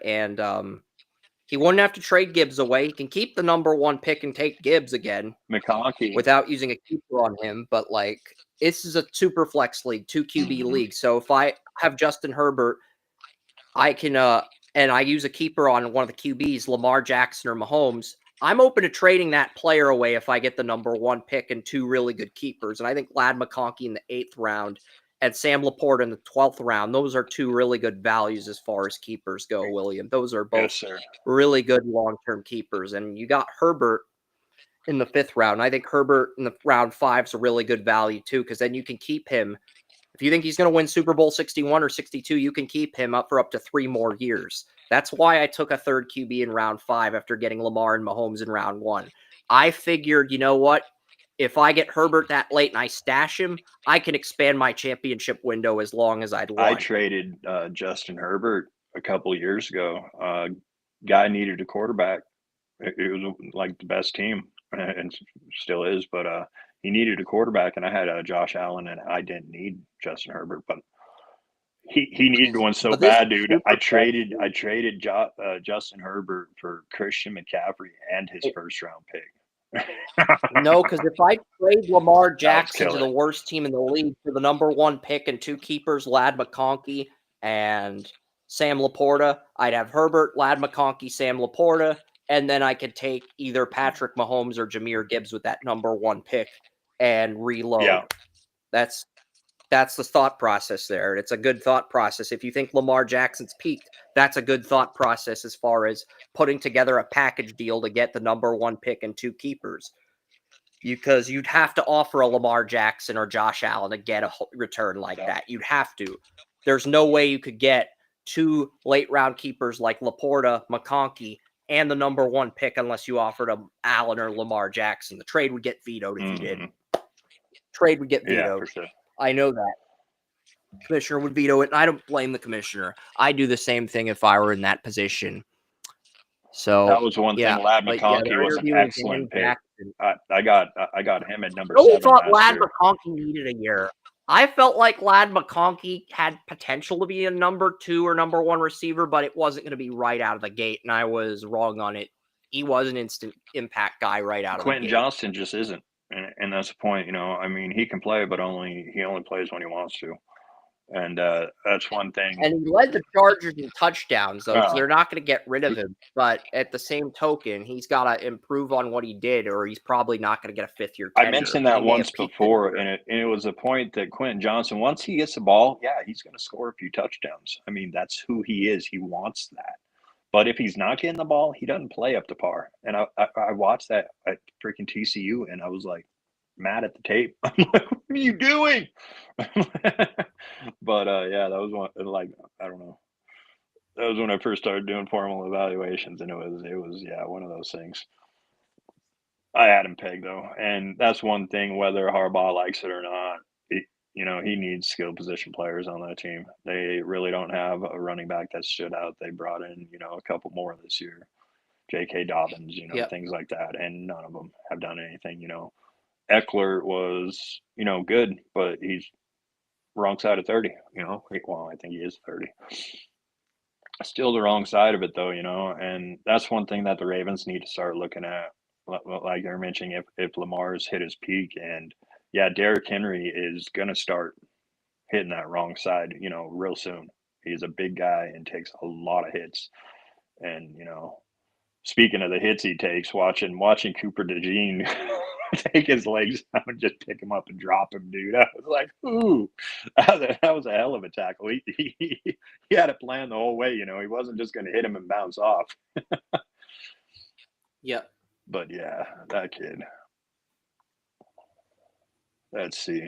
and he wouldn't have to trade Gibbs away. He can keep the number 1 pick and take Gibbs again
McConkey
without using a keeper on him. But like, this is a super flex league, 2 QB league. So if I have Justin Herbert, I can and I use a keeper on one of the QBs, Lamar Jackson or Mahomes, I'm open to trading that player away if I get the number 1 pick and 2 really good keepers. And I think Ladd McConkey in the 8th round and Sam Laporta in the 12th round, those are 2 really good values as far as keepers go, William. Those are both really good long-term keepers. And you got Herbert in the 5th round. I think Herbert in the round 5 is a really good value too, because then you can keep him. If you think he's going to win Super Bowl 61 or 62, you can keep him up for up to 3 more years. That's why I took a third QB in round 5 after getting Lamar and Mahomes in round 1. I figured, you know what? If I get Herbert that late and I stash him, I can expand my championship window as long as I'd want.
I traded Justin Herbert a couple years ago. Guy needed a quarterback. It was like the best team, and still is, but he needed a quarterback, and I had Josh Allen, and I didn't need Justin Herbert, but he needed one so bad, dude. I traded Justin Herbert for Christian McCaffrey and his first round pick.
No, because if I trade Lamar Jackson to the worst team in the league for the number 1 pick and 2 keepers, Ladd McConkey and Sam Laporta, I'd have Herbert, Ladd McConkey, Sam Laporta, and then I could take either Patrick Mahomes or Jahmyr Gibbs with that number 1 pick and reload.
Yeah.
That's the thought process there. It's a good thought process. If you think Lamar Jackson's peaked, that's a good thought process as far as putting together a package deal to get the number 1 pick and 2 keepers. Because you'd have to offer a Lamar Jackson or Josh Allen to get a return like that. You'd have to. There's no way you could get 2 late round keepers like Laporta, McConkey, and the number 1 pick unless you offered a Allen or Lamar Jackson. The trade would get vetoed if you did. Trade would get vetoed.
Yeah, for sure.
I know that. Commissioner would veto it, and I don't blame the commissioner. I'd do the same thing if I were in that position. So
that was one thing. Ladd McConkey was an excellent pick. I got him at number 7.
Thought Ladd McConkey needed a year. I felt like Ladd McConkey had potential to be a number 2 or number 1 receiver, but it wasn't going to be right out of the gate, and I was wrong on it. He was an instant impact guy right out of the gate.
Quentin Johnston just isn't, and that's the point. You know, I mean, he can play, but he only plays when he wants to. And that's one thing.
And he led the Chargers in touchdowns, though, so they're not going to get rid of him. But at the same token, he's got to improve on what he did, or he's probably not going to get a 5th-year tenure.
I mentioned that once before, and it was a point that Quentin Johnston, once he gets the ball, he's going to score a few touchdowns. I mean, that's who he is. He wants that. But if he's not getting the ball, he doesn't play up to par. And I watched that at freaking TCU, and I was like, mad at the tape. I'm like, what are you doing? But that was one, like, I don't know. That was when I first started doing formal evaluations, and it was one of those things. I had him pegged though, and that's one thing. Whether Harbaugh likes it or not, he needs skilled position players on that team. They really don't have a running back that stood out. They brought in a couple more this year, J.K. Dobbins, things like that, and none of them have done anything. Eckler was, good, but he's wrong side of 30, Well, I think he is 30. Still the wrong side of it, though, and that's one thing that the Ravens need to start looking at. Like you're mentioning, if Lamar's hit his peak, and Derrick Henry is going to start hitting that wrong side, real soon. He's a big guy and takes a lot of hits. And, speaking of the hits he takes, watching Cooper DeJean take his legs down and just pick him up and drop him, dude. I was like, ooh, that was a hell of a tackle. He had a plan the whole way, He wasn't just going to hit him and bounce off.
Yep.
But that kid. Let's see.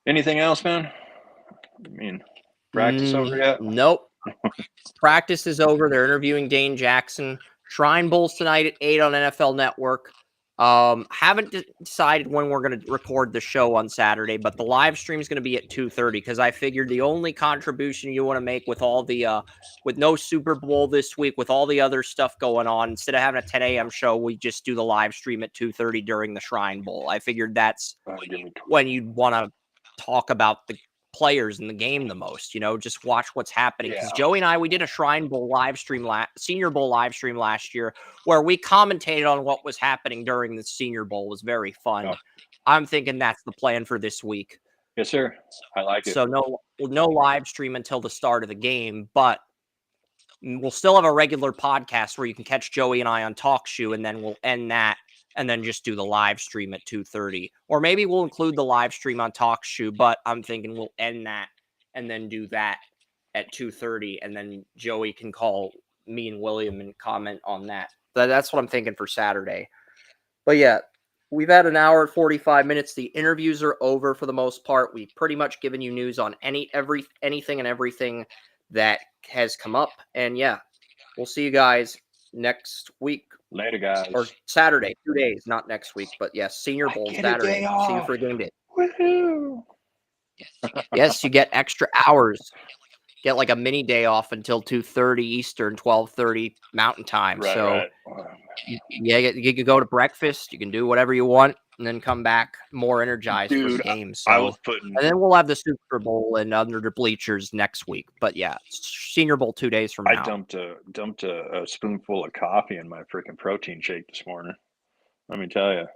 Anything else, man? I mean, practice over yet?
Nope. Practice is over. They're interviewing Dane Jackson. Shrine Bowl's tonight at 8 on NFL Network. Haven't decided when we're going to record the show on Saturday, but the live stream is going to be at 2:30 because I figured the only contribution you want to make with all the with no Super Bowl this week, with all the other stuff going on, instead of having a 10 a.m. show, we just do the live stream at 2:30 during the Shrine Bowl. I figured that's when you'd want to talk about the players in the game the most, just watch what's happening. Because Joey and I, we did a Shrine Bowl live stream, Senior Bowl live stream last year, where we commentated on what was happening during the Senior Bowl. It was very fun. Oh. I'm thinking that's the plan for this week.
Yes, sir. I like it.
So no live stream until the start of the game, but we'll still have a regular podcast where you can catch Joey and I on Talk Shoe, and then we'll end that and then just do the live stream at 2:30. Or maybe we'll include the live stream on Talk Shoe, but I'm thinking we'll end that and then do that at 2:30, and then Joey can call me and William and comment on that. That's what I'm thinking for Saturday. But yeah, we've had an hour and 45 minutes. The interviews are over for the most part. We've pretty much given you news on anything and everything that has come up. And yeah, we'll see you guys next week.
Later, guys.
Or Saturday, 2 days, not next week. But yes, Senior Bowl Saturday. See you for game day.
Woohoo!
Yes, you get extra hours. Get like a mini day off until 2:30 Eastern, 12:30 Mountain Time.
Right,
so
right.
you can go to breakfast. You can do whatever you want, and then come back more energized for the game. So, and then we'll have the Super Bowl and under the bleachers next week. But yeah, Senior Bowl 2 days from now.
I dumped a spoonful of coffee in my freaking protein shake this morning. Let me tell you.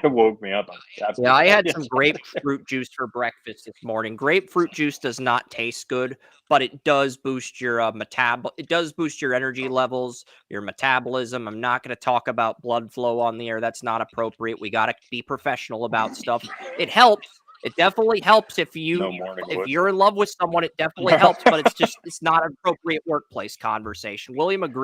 It woke me up.
Yeah, I had some grapefruit juice for breakfast this morning. Grapefruit juice does not taste good, but it does boost your It does boost your energy levels, your metabolism. I'm not going to talk about blood flow on the air. That's not appropriate. We got to be professional about stuff. It helps. It definitely helps if you're in love with someone. It definitely helps, but it's not an appropriate workplace conversation. William agrees.